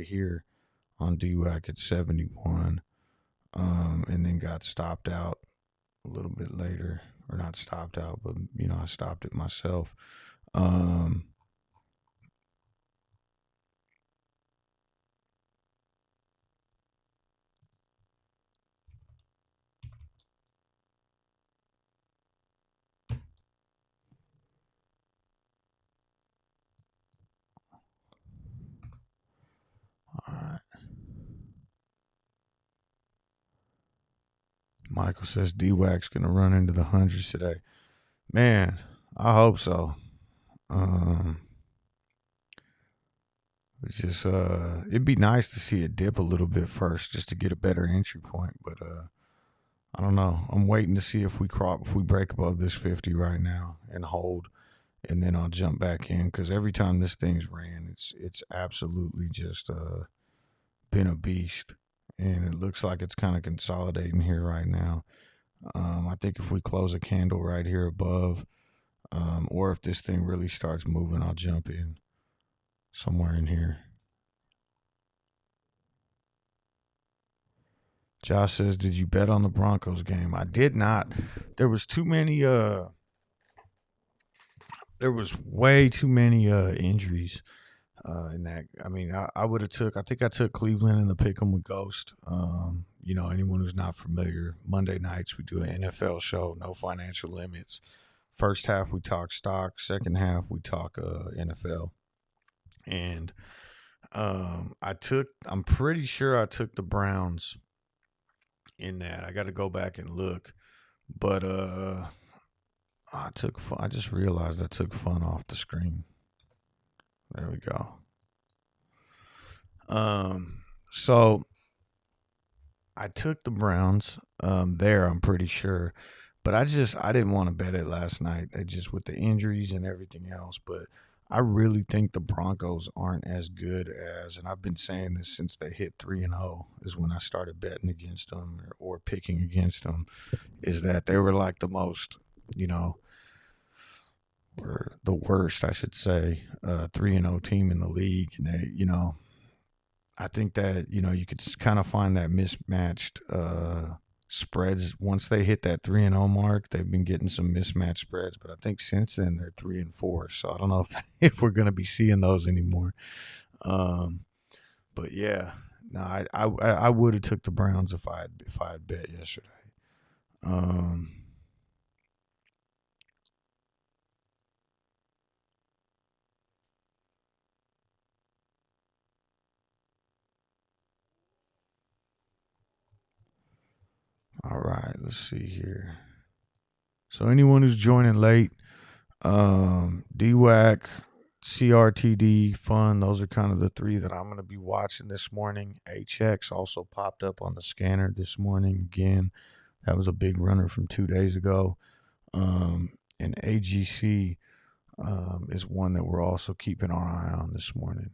here on DWAC at 71, and then got stopped out a little bit later, or not stopped out, but I stopped it myself. Um, all right. Michael says DWAC's gonna run into the hundreds today. Man, I hope so. It's just it'd be nice to see it dip a little bit first, just to get a better entry point. But I don't know. I'm waiting to see if we break above this 50 right now and hold, and then I'll jump back in, because every time this thing's ran, it's absolutely just been a beast, and it looks like it's kind of consolidating here right now. I think if we close a candle right here above, or if this thing really starts moving, I'll jump in somewhere in here. Josh says, "Did you bet on the Broncos game?" I did not. There was too many. There was way too many injuries in that. I mean, I would have took. I think I took Cleveland in the pick'em with Ghost. Anyone who's not familiar, Monday nights we do an NFL show, no financial limits. First half we talk stock. Second half we talk NFL. And I'm pretty sure I took the Browns in that. I got to go back and look, but I just realized I took PHUN off the screen. There we go. So I took the Browns there, I'm pretty sure, but I didn't want to bet it last night. Just with the injuries and everything else, but I really think the Broncos aren't as good as, and I've been saying this since they hit 3-0, is when I started betting against them, or picking against them, is that they were like the most, or the worst, I should say, 3-0 team in the league. And they, I think that, you could kind of find that mismatched spreads. Once they hit that 3-0 mark, they've been getting some mismatched spreads, but I think since then they're 3-4. So I don't know if we're going to be seeing those anymore. But yeah, no, I would have took the Browns if I had bet yesterday. All right, let's see here. So anyone who's joining late, DWAC, CRTD, PHUN, those are kind of the three that I'm going to be watching this morning. HX also popped up on the scanner this morning again. That was a big runner from 2 days ago. And AGC is one that we're also keeping our eye on this morning.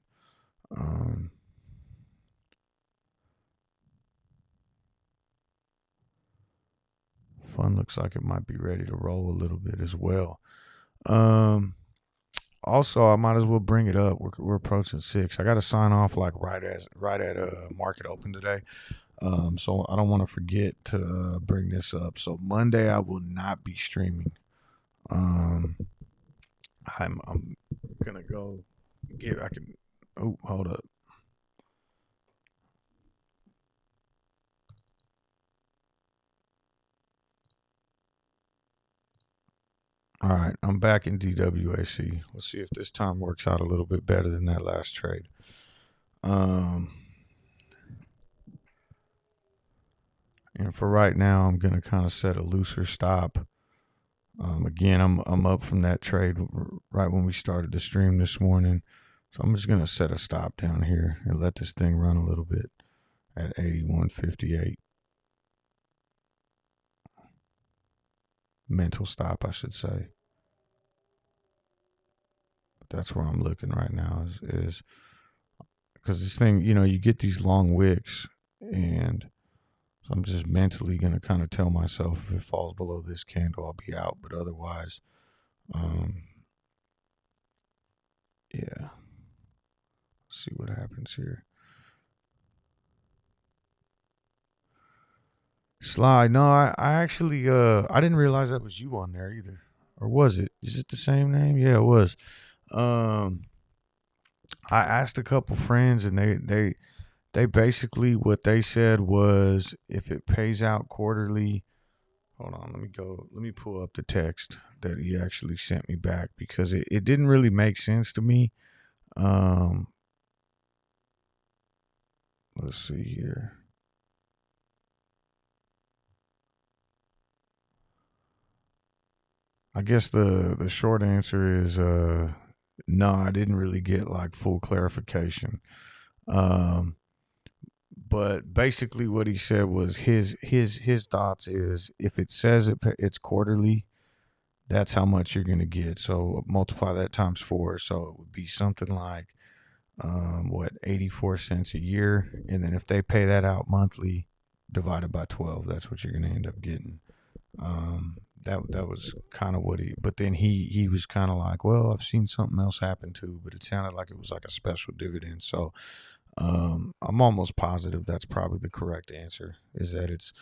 PHUN looks like it might be ready to roll a little bit as well. Also, I might as well bring it up. We're approaching 6. I got to sign off like right at market open today. So I don't want to forget to bring this up. So Monday I will not be streaming. I'm gonna go get. I can. Oh, hold up. All right, I'm back in DWAC. Let's see if this time works out a little bit better than that last trade. And for right now, I'm gonna kind of set a looser stop. Again, I'm up from that trade right when we started the stream this morning, so I'm just gonna set a stop down here and let this thing run a little bit, at 81.58. Mental stop, I should say. But that's where I'm looking right now is because this thing, you get these long wicks, and so I'm just mentally going to kind of tell myself if it falls below this candle, I'll be out. But otherwise, yeah. Let's see what happens here. Sly, no, I actually I didn't realize that was you on there either. Or was it? Is it the same name? Yeah, it was. Um I asked a couple friends, and they basically, what they said was, if it pays out quarterly. Hold on, let me pull up the text that he actually sent me back, because it didn't really make sense to me. Um let's see here. I guess the short answer is no, I didn't really get like full clarification. Um, but basically, what he said was his thoughts is, if it says it's quarterly, that's how much you're gonna get. So multiply that times 4, so it would be something like 84 cents a year, and then if they pay that out monthly, divided by 12, that's what you're gonna end up getting. That was kind of what he. But then he was kind of like, well, I've seen something else happen too, but it sounded like it was like a special dividend. So I'm almost positive that's probably the correct answer. Is that it's,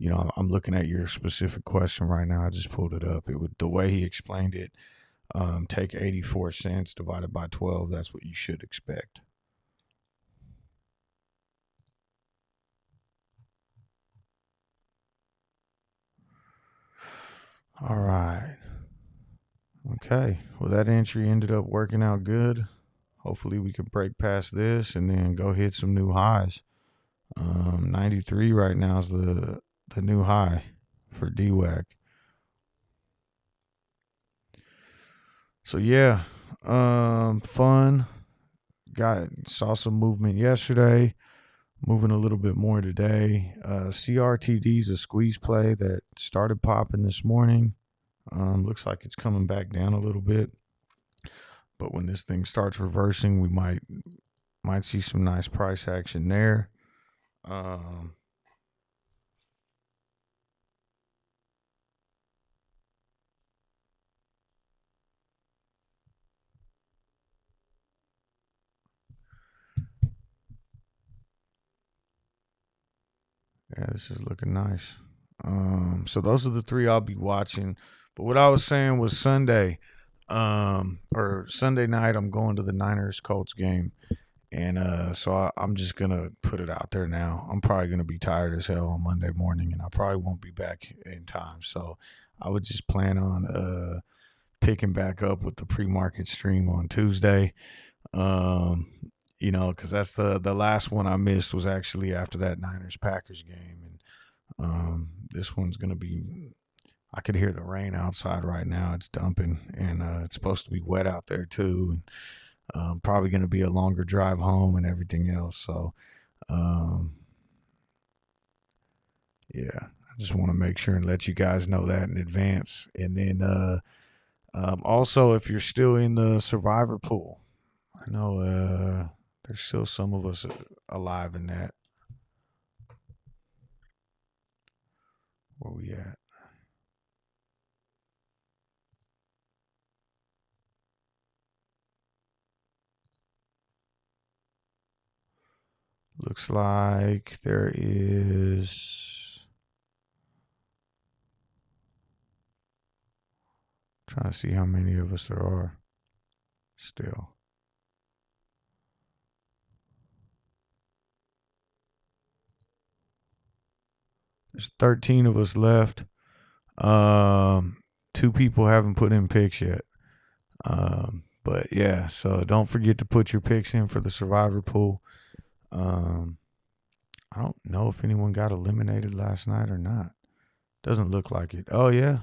I'm looking at your specific question right now. I just pulled it up. It would, the way he explained it. Take 84 cents divided by 12. That's what you should expect. All right. Okay. Well, that entry ended up working out good. Hopefully, we can break past this and then go hit some new highs. 93 right now is the new high for DWAC. So yeah, PHUN saw some movement yesterday, moving a little bit more today. CRTD is a squeeze play that started popping this morning. Looks like it's coming back down a little bit, but when this thing starts reversing, we might see some nice price action there. Um, Yeah, this is looking nice. So those are the three I'll be watching. But what I was saying was Sunday, or Sunday night, I'm going to the Niners Colts game, and so I'm just gonna put it out there now. I'm probably gonna be tired as hell on Monday morning, and I probably won't be back in time. So I would just plan on picking back up with the pre-market stream on Tuesday. Um, because that's the last one I missed was actually after that Niners Packers game, and this one's gonna be. I could hear the rain outside right now. It's dumping, and it's supposed to be wet out there too. And probably gonna be a longer drive home and everything else. So, um, yeah, I just want to make sure and let you guys know that in advance. And then also, if you're still in the survivor pool, I know there's still some of us alive in that. Where we at? Looks like there is. Trying to see how many of us there are still. There's 13 of us left. Two people haven't put in picks yet. But yeah, so don't forget to put your picks in for the survivor pool. I don't know if anyone got eliminated last night or not. Doesn't look like it. Oh yeah.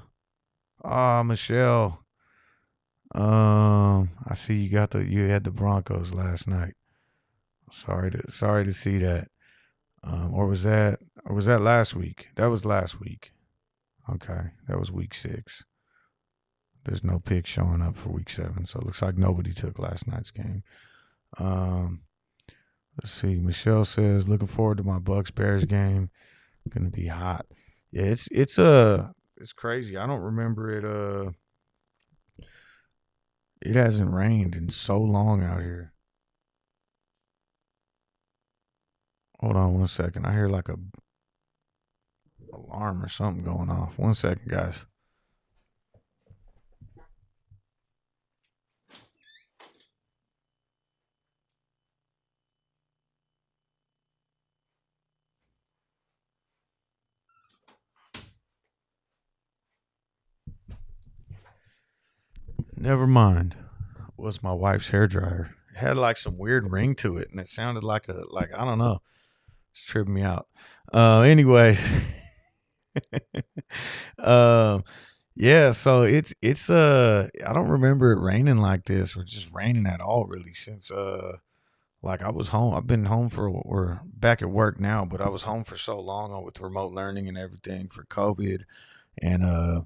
Ah, Michelle. I see you had the Broncos last night. Sorry to see that. Or was that last week? That was last week. Okay, that was week 6. There's no pick showing up for week 7, so it looks like nobody took last night's game. Um, let's see. Michelle says, looking forward to my Bucks Bears game. Gonna be hot. Yeah, it's crazy. I don't remember it. It hasn't rained in so long out here. Hold on 1 second. I hear like a alarm or something going off. 1 second, guys. Never mind. It was my wife's hair dryer. It had like some weird ring to it, and it sounded like I don't know. It's tripping me out. Anyways, um, yeah. So it's I don't remember it raining like this, or just raining at all, really, since like I was home. I've been home for or back at work now, but I was home for so long with remote learning and everything for COVID, and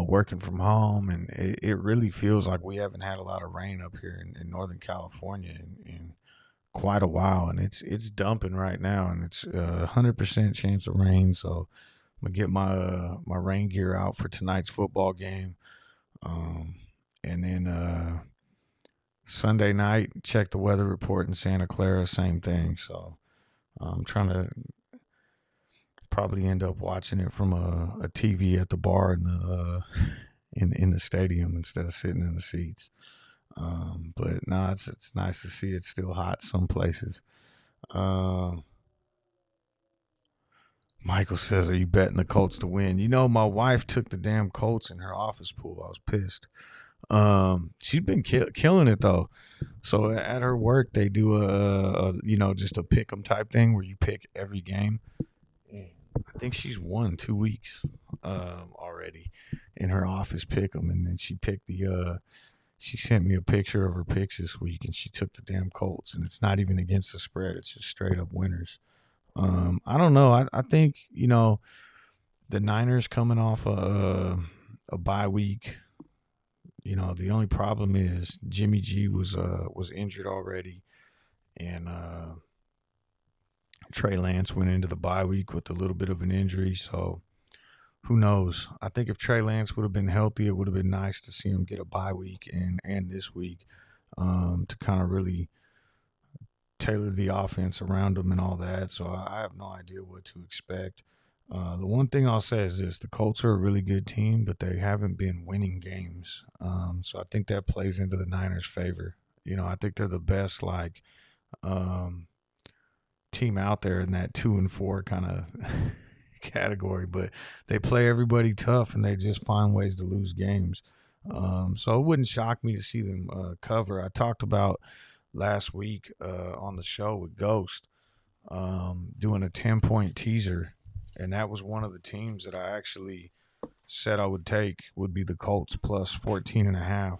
working from home, and it really feels like we haven't had a lot of rain up here in Northern California in quite a while, and it's dumping right now, and it's 100% chance of rain. So I'm gonna get my rain gear out for tonight's football game, um, and then Sunday night check the weather report in Santa Clara, same thing. So I'm trying to probably end up watching it from a TV at the bar in the in the stadium instead of sitting in the seats. But no, it's nice to see it's still hot some places. Um, Michael says, "Are you betting the Colts to win?" You know, my wife took the damn Colts in her office pool. I was pissed. She's been killing it though. So at her work, they do just a pick 'em type thing where you pick every game. I think she's won 2 weeks already in her office pick 'em, and then she picked she sent me a picture of her picks this week, and she took the damn Colts, and it's not even against the spread; it's just straight up winners. I don't know. I think the Niners coming off a bye week. The only problem is Jimmy G was injured already, and Trey Lance went into the bye week with a little bit of an injury. So who knows? I think if Trey Lance would have been healthy, it would have been nice to see him get a bye week and this week to kind of really tailor the offense around him and all that. So I have no idea what to expect. The one thing I'll say is this: the Colts are a really good team, but they haven't been winning games. So I think that plays into the Niners' favor. I think they're the best um, team out there in that 2-4 kind of category, but they play everybody tough and they just find ways to lose games. So it wouldn't shock me to see them cover. I talked about last week on the show with Ghost doing a 10-point teaser, and that was one of the teams that I actually said I would take would be the Colts plus 14.5.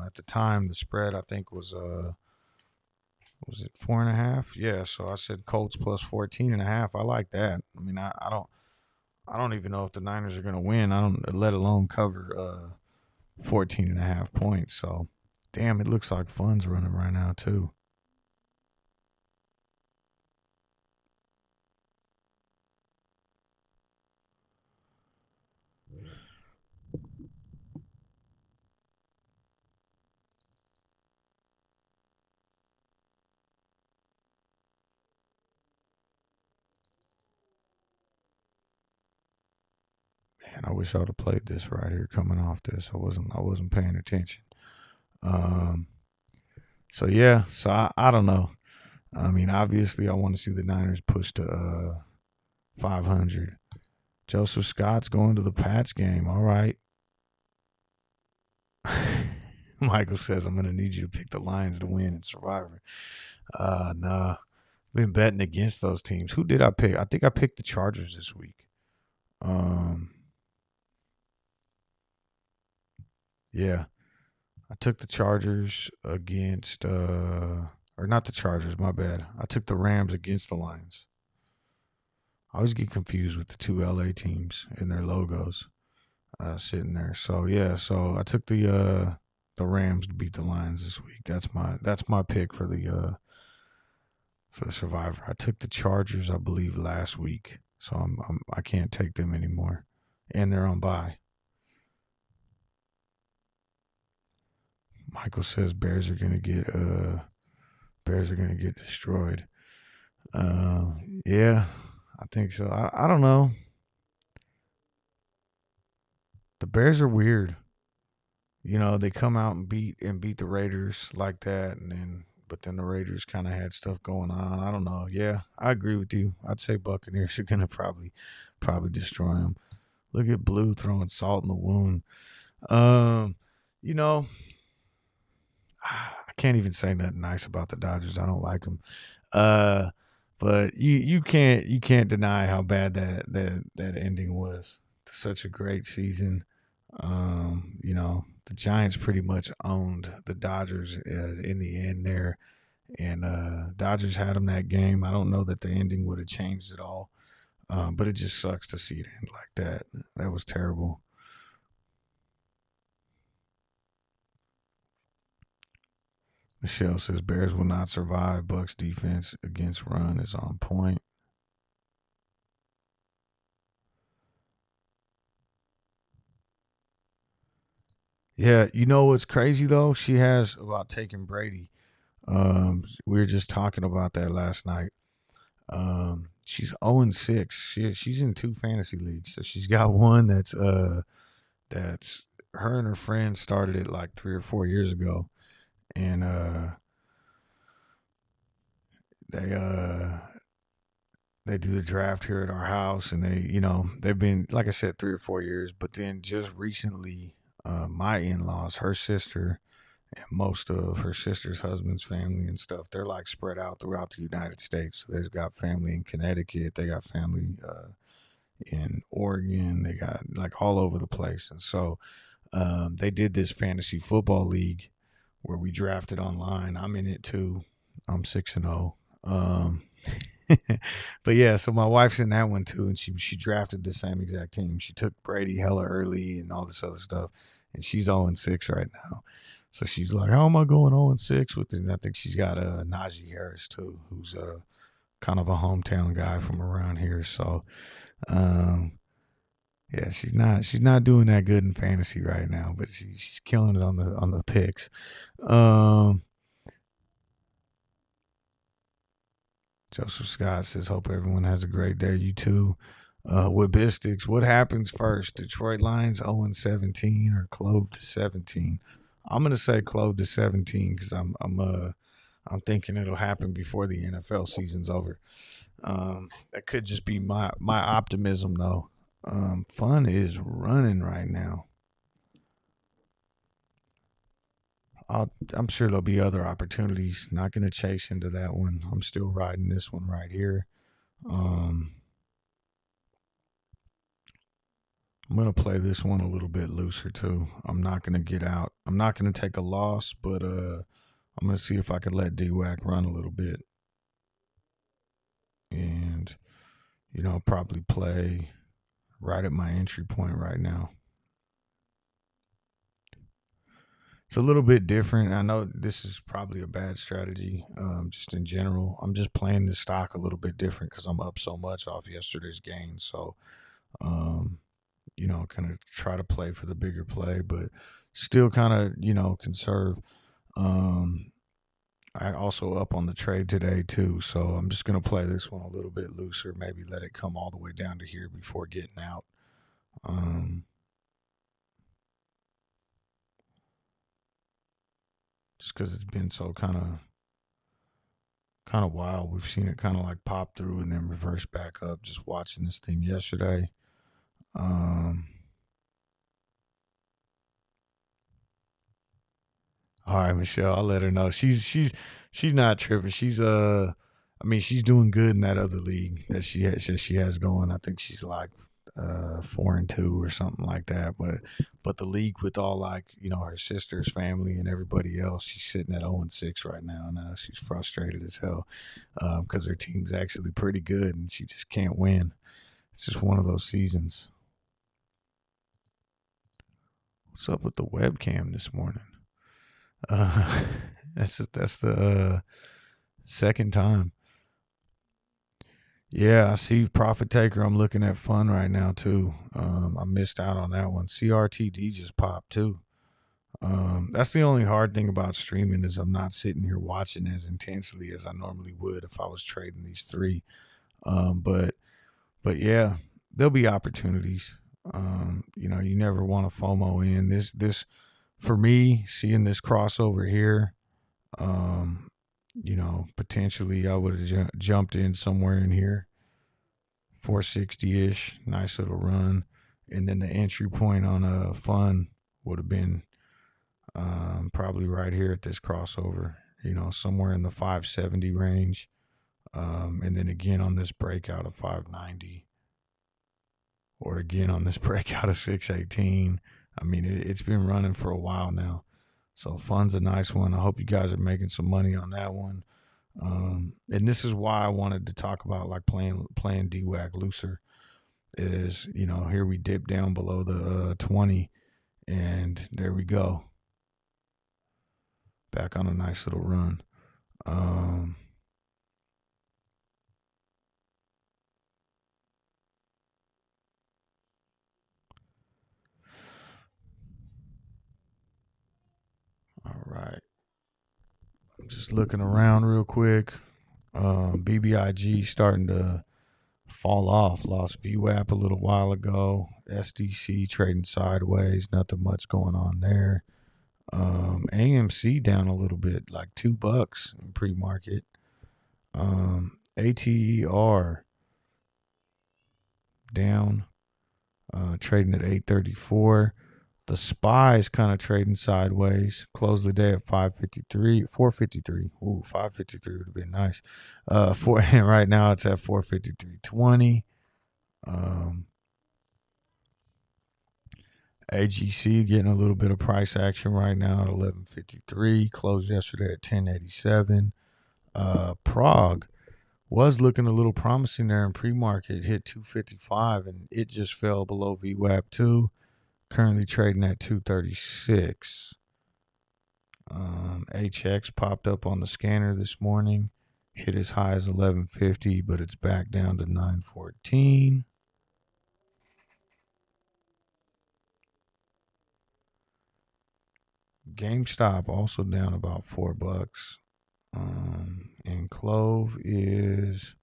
At the time, the spread I think was it 4.5? Yeah, so I said Colts plus 14.5. I like that. I mean, I don't even know if the Niners are going to win. I don't, let alone cover 14.5 points. So, damn, it looks like PHUN's running right now too. Man, I wish I would have played this right here coming off this. I wasn't paying attention. Um, so yeah, so I don't know. I mean, obviously, I want to see the Niners push to 500. Joseph Scott's going to the Pats game. All right. Michael says I'm going to need you to pick the Lions to win in Survivor. Nah. Been betting against those teams. Who did I pick? I think I picked the Chargers this week. Yeah. I took the Chargers against or not the Chargers, my bad. I took the Rams against the Lions. I always get confused with the two LA teams and their logos sitting there. So yeah, so I took the Rams to beat the Lions this week. That's my pick for the Survivor. I took the Chargers, I believe, last week, so I can't take them anymore, and they're on bye. Michael says Bears are gonna get destroyed. Yeah, I think so. I don't know. The Bears are weird. They come out and beat the Raiders like that, and then but then the Raiders kind of had stuff going on. I don't know. Yeah, I agree with you. I'd say Buccaneers are gonna probably destroy them. Look at Blue throwing salt in the wound. Um, you know, I can't even say nothing nice about the Dodgers. I don't like them. Uh, but you can't deny how bad that ending was to such a great season. The Giants pretty much owned the Dodgers in the end there, and Dodgers had them that game. I don't know that the ending would have changed at all, but it just sucks to see it end like that. That was terrible. Michelle says Bears will not survive. Bucks defense against run is on point. Yeah, you know what's crazy though? She has about taking Brady. We were just talking about that last night. She's 0-6. She's in two fantasy leagues. So she's got one that's her and her friend started it like 3 or 4 years ago, and they uh they do the draft here at our house, and they've been, like I said, 3 or 4 years. But then just recently, my in-laws, her sister, and most of her sister's husband's family and stuff, they're like spread out throughout the United States. So they've got family in Connecticut, they got family in Oregon, they got like all over the place. And so they did this fantasy football league where we drafted online. I'm in it too. I'm 6-0. But yeah, so my wife's in that one too, and she drafted the same exact team. She took Brady hella early and all this other stuff, and she's 0-6 right now. So she's like, "How am I going 0-6 with it?" And I think she's got Najee Harris too, who's kind of a hometown guy from around here. So um, yeah, she's not doing that good in fantasy right now, but she's killing it on the picks. Um, Joseph Scott says, "Hope everyone has a great day. You too." With Bistics, what happens first? Detroit Lions 0-17 or CLOV to 17? I'm gonna say CLOV to 17 because I'm thinking it'll happen before the NFL season's over. That could just be my optimism though. PHUN is running right now. I'm sure there'll be other opportunities. Not going to chase into that one. I'm still riding this one right here. Um, I'm going to play this one a little bit looser too. I'm not going to get out. I'm not going to take a loss, but I'm going to see if I can let DWAC run a little bit and probably play right at my entry point right now. It's a little bit different. I know this is probably a bad strategy, just in general. I'm just playing the stock a little bit different because I'm up so much off yesterday's gain. So, um, kind of try to play for the bigger play, but still kind of, conserve. Um, I also up on the trade today too, so I'm just gonna play this one a little bit looser. Maybe let it come all the way down to here before getting out. Um, just because it's been so kind of wild. We've seen it kind of like pop through and then reverse back up. Just watching this thing yesterday. Um, all right, Michelle, I'll let her know. She's not tripping. I mean, she's doing good in that other league that she has going. I think she's like 4-2 or something like that. But the league with all, like, her sister's family and everybody else, she's sitting at 0-6 right now, and she's frustrated as hell because her team's actually pretty good and she just can't win. It's just one of those seasons. What's up with the webcam this morning? That's the second time. Yeah, I see Profit Taker. I'm looking at PHUN right now too. I missed out on that one. CRTD just popped too. That's the only hard thing about streaming is I'm not sitting here watching as intensely as I normally would if I was trading these three. But yeah, there'll be opportunities. You never want to FOMO in this for me. Seeing this crossover here, potentially I would have jumped in somewhere in here, 460 ish, nice little run, and then the entry point on a PHUN would have been probably right here at this crossover, somewhere in the 570 range. And then again on this breakout of 590, or again on this breakout of 618. I mean, it's been running for a while now. So PHUN's a nice one. I hope you guys are making some money on that one. And this is why I wanted to talk about like playing DWAC looser. Is here we dip down below the 20, and there we go. Back on a nice little run. All right. I'm just looking around real quick. BBIG starting to fall off. Lost VWAP a little while ago. SDC trading sideways. Nothing much going on there. AMC down a little bit, like $2 in pre-market. ATER down, trading at 834. The SPY's kind of trading sideways. Closed the day at 553, 453. Ooh, 553 would have been nice. Right now it's at 453.20. AGC getting a little bit of price action right now at 1153. Closed yesterday at 1087. Prague was looking a little promising there in pre-market. Hit 255 and it just fell below VWAP 2. Currently trading at 236. HX popped up on the scanner this morning. Hit as high as 1150, but it's back down to 914. GameStop also down about $4. And CLOV is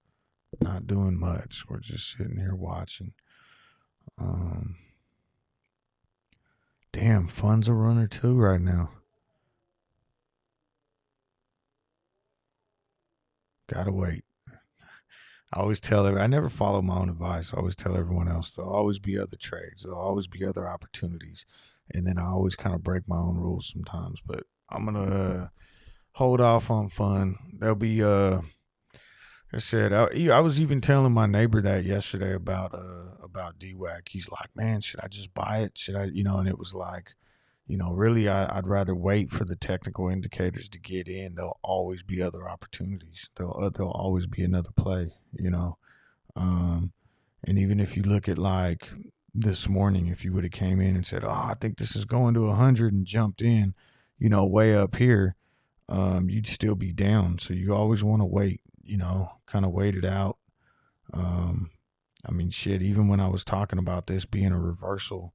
not doing much. We're just sitting here watching. Damn, PHUN's a runner too right now. Gotta wait. I always tell I never follow my own advice. I always tell everyone else there'll always be other trades. There'll always be other opportunities. And then I always kind of break my own rules sometimes. But I'm going to hold off on PHUN. There'll be, I said, I was even telling my neighbor that yesterday about DWAC. He's like, man, should I just buy it? Should I, and it was like, really, I'd rather wait for the technical indicators to get in. There'll always be other opportunities. There'll always be another play, and even if you look at like this morning, if you would have came in and said, oh, I think this is going to 100 and jumped in, way up here, you'd still be down. So you always want to wait, kind of wait it out. I mean, shit, even when I was talking about this being a reversal,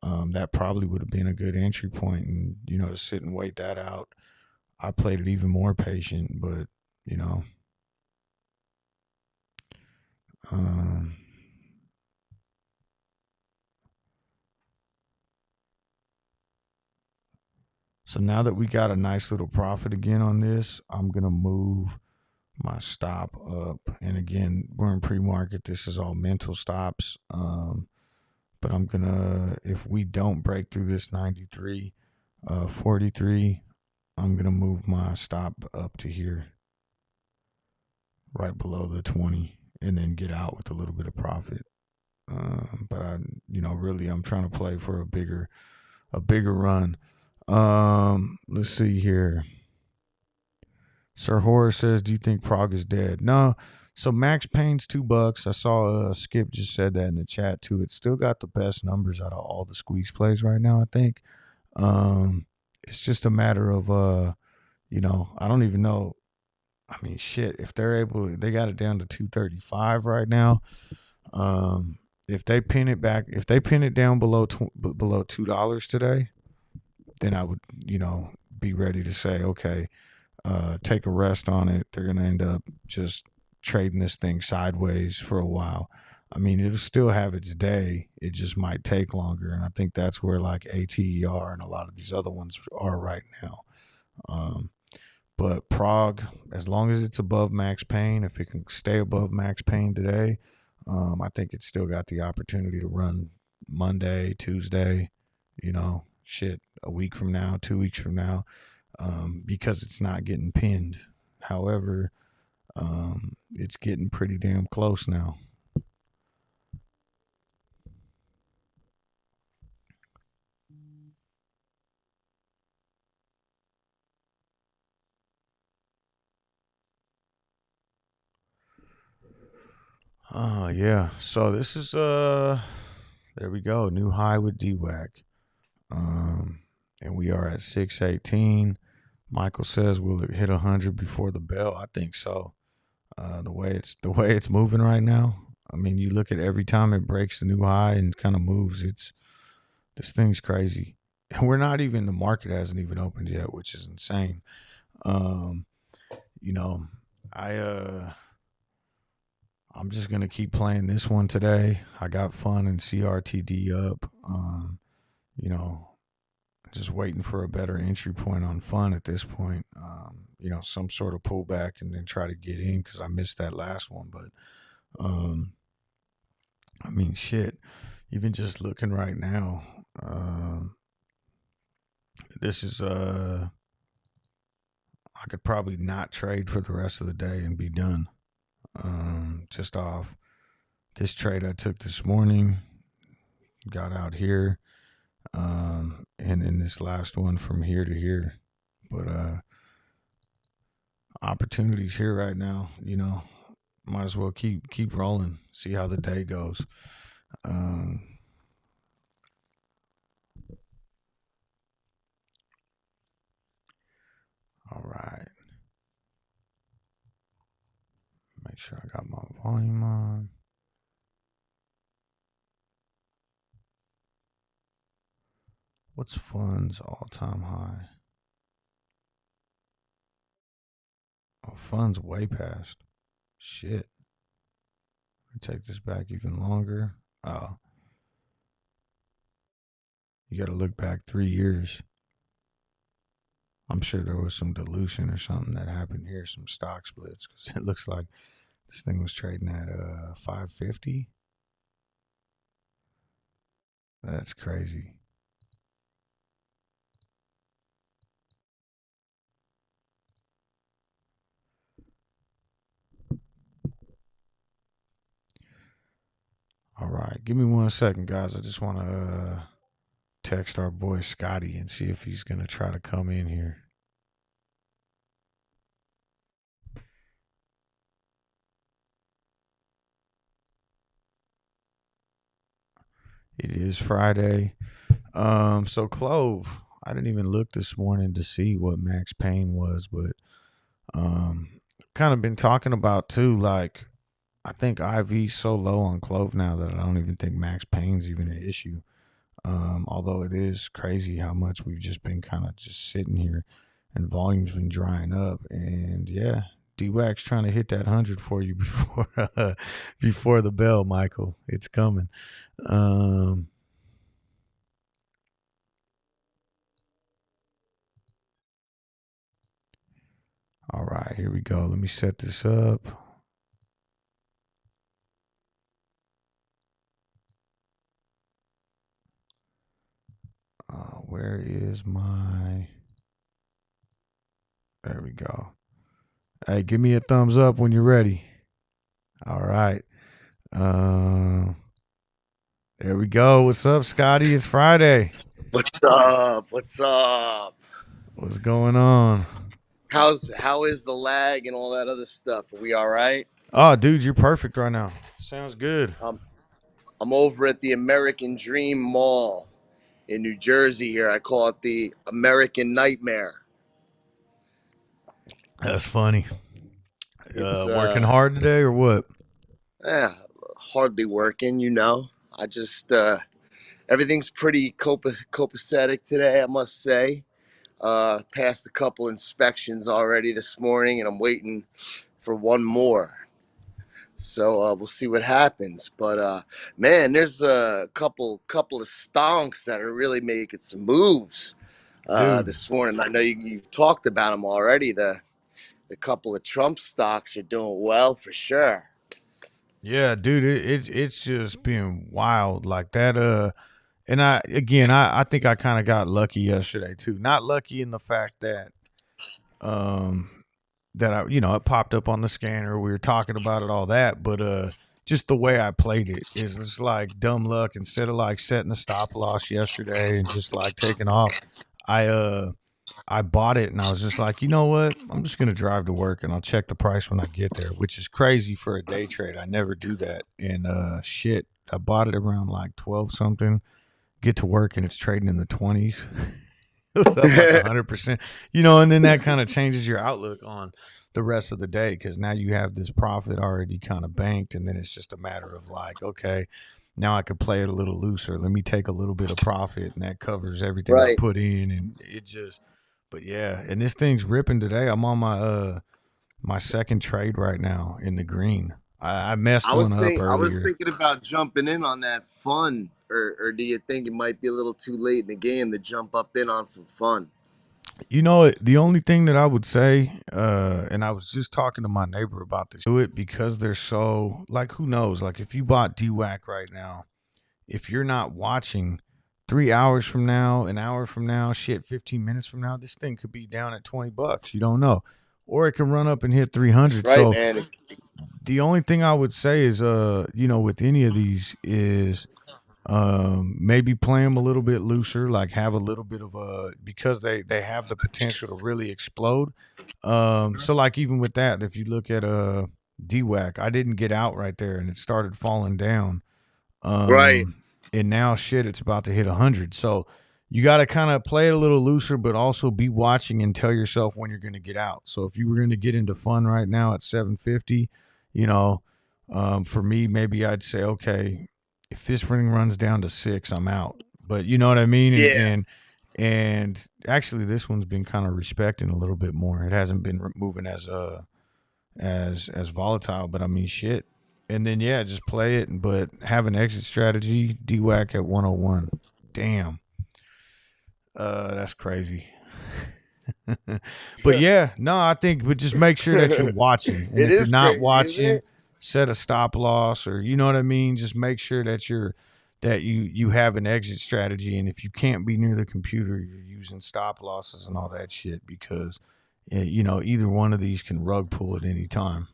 that probably would have been a good entry point, and to sit and wait that out. I played it even more patient, but so now that we got a nice little profit again on this, I'm gonna move my stop up, and again, we're in pre-market. This is all mental stops. But I'm gonna, if we don't break through this 93, 43, I'm gonna move my stop up to here, right below the 20, and then get out with a little bit of profit. But I, really, I'm trying to play for a bigger run. Let's see here. Sir Horace says, "Do you think Prague is dead?" No, So Max Payne's $2. I saw Skip just said that in the chat too. It's still got the best numbers out of all the squeeze plays right now, I think. It's just a matter of I don't even know. I mean, shit, if they're able, they got it down to 235 right now. If they pin it back, if they pin it down below below $2 today, then I would, be ready to say, okay, take a rest on it. They're going to end up just trading this thing sideways for a while. I mean, it'll still have its day. It just might take longer. And I think that's where like ATER and a lot of these other ones are right now. But Prague, as long as it's above max pain, if it can stay above max pain today, I think it's still got the opportunity to run Monday, Tuesday, a week from now, 2 weeks from now, because it's not getting pinned. However, it's getting pretty damn close now. Yeah. So this is there we go, new high with DWAC. And we are at 618. Michael says, will it hit 100 before the bell? I think so. The way it's moving right now. I mean, you look at every time it breaks the new high and kind of moves. This thing's crazy. And we're not even, the market hasn't even opened yet, which is insane. I'm just gonna keep playing this one today. I got PHUN and CRTD up. Just waiting for a better entry point on PHUN at this point. Some sort of pullback and then try to get in because I missed that last one. But I mean, shit. Even just looking right now, this is I could probably not trade for the rest of the day and be done. Just off this trade I took this morning, got out here, and then this last one from here to here. But opportunities here right now, might as well keep rolling, see how the day goes. All right. Make sure I got my volume on. What's PHUN's all-time high? Oh, PHUN's way past. Shit. Let me take this back even longer. Oh. You got to look back 3 years. I'm sure there was some dilution or something that happened here, some stock splits, because it looks like this thing was trading at 550. That's crazy. All right, give me 1 second, guys. I just want to text our boy Scotty and see if he's going to try to come in here. It is Friday. So CLOV, I didn't even look this morning to see what max pain was, but kind of been talking about too, like I think IV's so low on CLOV now that I don't even think max pain's even an issue. Although it is crazy how much we've just been kind of just sitting here and volume's been drying up. And yeah, DWAC's trying to hit that 100 for you before the bell, Michael. It's coming. All right, here we go. Let me set this up. Where is my... There we go. Hey, give me a thumbs up when you're ready. All right. There we go. What's up, Scotty? It's Friday. What's up? What's up? What's going on? How is the lag and all that other stuff? Are we all right? Oh, dude, you're perfect right now. Sounds good. I'm I'm over at the American Dream Mall in New Jersey here. I call it the American Nightmare. That's funny. It's Working hard today or what? eh, hardly working, you know. I just everything's pretty copacetic today, I must say. Passed a couple inspections already this morning, and I'm waiting for one more. So we'll see what happens. But man, there's a couple of stonks that are really making some moves Dude. this morning. I know you've talked about them already. The couple of Trump stocks are doing well for sure. Yeah, dude, it's just been wild like that. And I think I kind of got lucky yesterday too. Not lucky in the fact um that I it popped up on the scanner. We were talking about it, all that, but just the way I played it is just like dumb luck. Instead of like setting a stop loss yesterday and just like taking off, I uh I bought it and I was just like, you know what? I'm just gonna drive to work and I'll check the price when I get there, which is crazy for a day trade. I never do that. And shit, I bought it around like 12 something. Get to work and it's trading in the 20s. It was up like 100%. And then that kind of changes your outlook on the rest of the day because now you have this profit already kind of banked, and then it's just a matter of like, okay, now I could play it a little looser. Let me take a little bit of profit, and that covers everything I Right. put in, and it just. But yeah, and this thing's ripping today. I'm on my second trade right now in the green. I messed one up I was earlier. thinking about jumping in on that fun, or do you think it might be a little too late in the game to jump up in on some fun? The only thing that I would say, and I was just talking to my neighbor about this, do it because they're so like, who knows? Like, if you bought DWAC right now, if you're not watching 3 hours from now, an hour from now, shit, 15 minutes from now, this thing could be down at $20. You don't know, or it can run up and hit That's 300. right, So man. the only thing I would say is, with any of these is maybe play them a little bit looser, like have a little bit of a because they have the potential to really explode. So like even with that, if you look at DWAC, I didn't get out right there, and it started falling down. Right. And now shit, it's about to hit 100. So you got to kind of play it a little looser, but also be watching and tell yourself when you're going to get out. So if you were going to get into fun right now at 750, you know, for me, maybe I'd say, okay, if this ring runs down to 6, I'm out. But you know what I mean? And Yeah. and and actually, this one's been kind of respecting a little bit more. It hasn't been moving as volatile, but I mean, shit. And then yeah, just play it, but have an exit strategy. DWAC at 101. Damn, that's crazy. But yeah, no, I think, but just make sure that you're watching, and It if you're is not crazy, isn't watching, it? set a stop loss, or you know what I mean. Just make sure that you have an exit strategy, and if you can't be near the computer, you're using stop losses and all that shit because either one of these can rug pull at any time.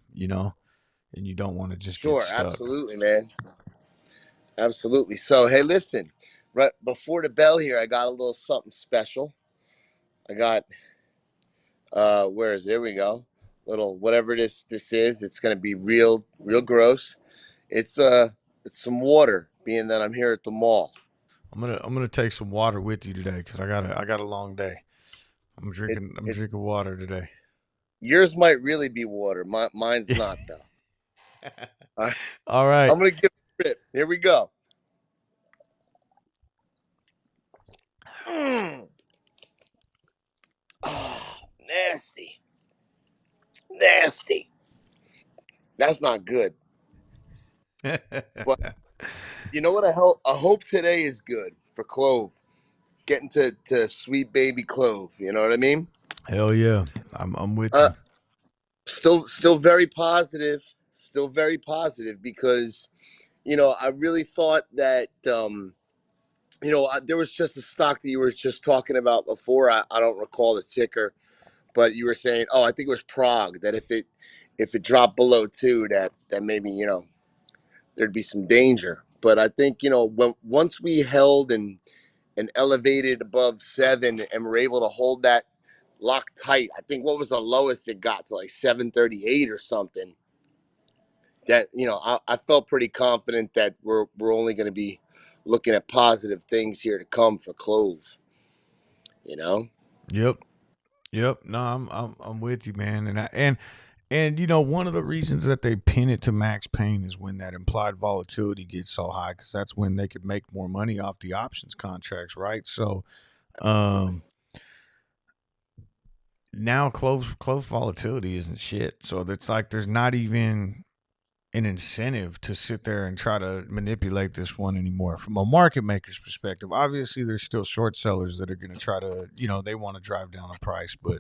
And you don't want to just get Sure, stuck. absolutely, man. Absolutely. So, hey, listen, right before the bell here, I got a little something special. I got where is There we go. Little whatever this is. It's gonna be real gross. It's it's some water, being that I'm here at the mall. I'm gonna take some water with you today because I got a long day. I'm It's drinking water today. yours might really be water. Mine's not though. All right, All right. I'm gonna give it a rip. Here we go. Mm. Oh, nasty, nasty. That's not good. But you know what? I hope today is good for Clove. Getting to sweet baby Clove. You know what I mean? Hell yeah, I'm with Uh, you. still very positive. Still very positive because I really thought that there was just a stock that you were just talking about before. I don't recall the ticker, but you were saying, oh, I think it was Prague. That if it dropped below 2, that maybe there'd be some danger. But I think when once we held and elevated above 7 and were able to hold that lock tight. I think what was the lowest it got to, like 738 or something. that I felt pretty confident that we're only going to be looking at positive things here to come for Clove. You know. Yep. Yep. No, I'm with you, man. And one of the reasons that they pin it to max pain is when that implied volatility gets so high, because that's when they could make more money off the options contracts, right? So um now close volatility isn't shit. So it's like there's not even an incentive to sit there and try to manipulate this one anymore from a market maker's perspective. Obviously, there's still short sellers that are going to try to, they want to drive down the price, but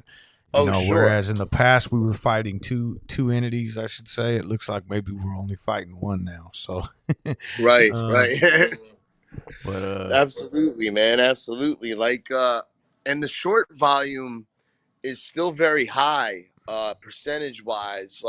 Oh, sure. whereas in the past we were fighting two entities, I should say, it looks like maybe we're only fighting one now. So, Right. um, Right. but Absolutely, man. Absolutely. And the short volume is still very high, percentage wise.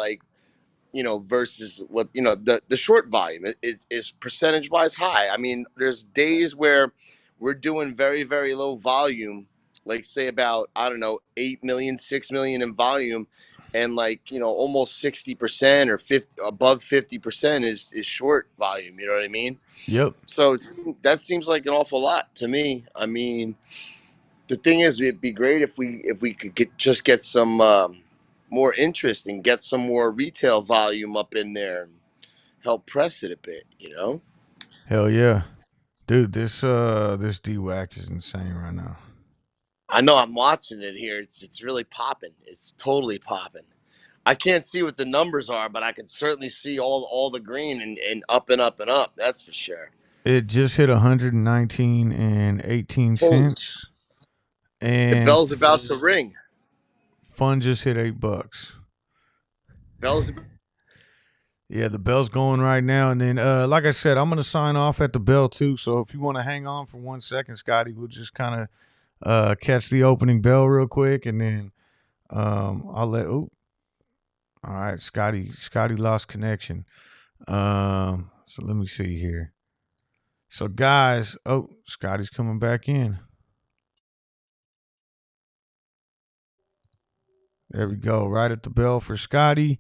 Versus what the short volume is percentage wise high. I mean, there's days where we're doing very very low volume, like say about I don't know 8 million, 6 million in volume, and almost 60% or 50 above 50% is short volume. You know what I mean? yep, So that seems like an awful lot to me. I mean, the thing is, it'd be great if we could get some more interest and get some more retail volume up in there and help press it a bit. hell yeah, dude, this DWAC is insane right now. I know I'm watching it here. It's really popping. It's totally popping. I can't see what the numbers are, but I can certainly see all the green and up and up and up. That's for sure. It just hit 119 and 18 Holy, cents, the and bell's about to ring. Fun just hit $8. Bell's Yeah, the bell's going right now, and then like I said, I'm gonna sign off at the bell too. So if you want to hang on for 1 second, Scotty, we'll just kind of catch the opening bell real quick, and then I'll let. Oh, all right, Scotty lost connection. So let me see here. So guys, oh, Scotty's coming back in. There we go. Right at the bell for Scotty.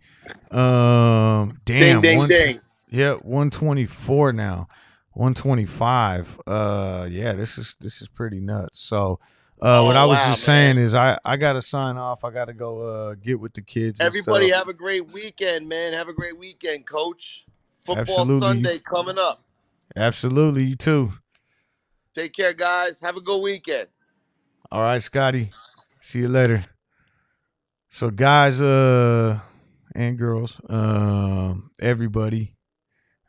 ding Damn, ding ding. yeah, 124 now. 125. Yeah, this is pretty nuts. So what Oh I was wow, just man. saying is I gotta sign off. I gotta go get with the kids and Everybody stuff. have a great weekend, man. Have a great weekend, coach. Football Absolutely. Sunday coming up. Absolutely, you too. Take care, guys. Have a good weekend. All right, Scotty. See you later. So guys, and girls, everybody,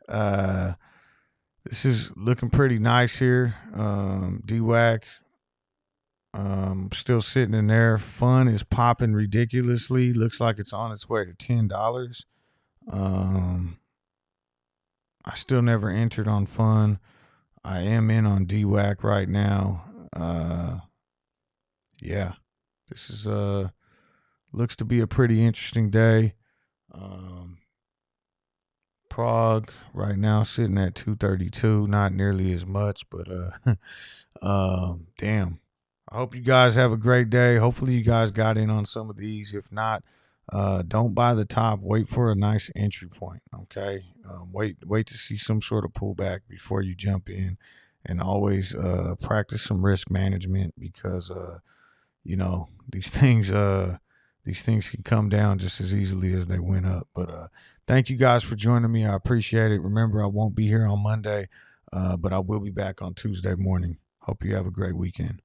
uh this is looking pretty nice here. DWAC, still sitting in there. Fun is popping ridiculously. Looks like it's on its way to $10. Um, I still never entered on Fun. I am in on DWAC right now. Yeah, this is looks to be a pretty interesting day. Um, Prague right now sitting at 232, not nearly as much, but damn. I hope you guys have a great day. Hopefully you guys got in on some of these. If not, don't buy the top. Wait for a nice entry point. Okay. Wait to see some sort of pullback before you jump in, and always practice some risk management, because you know these things can come down just as easily as they went up. But thank you guys for joining me. I appreciate it. Remember, I won't be here on Monday, but I will be back on Tuesday morning. Hope you have a great weekend.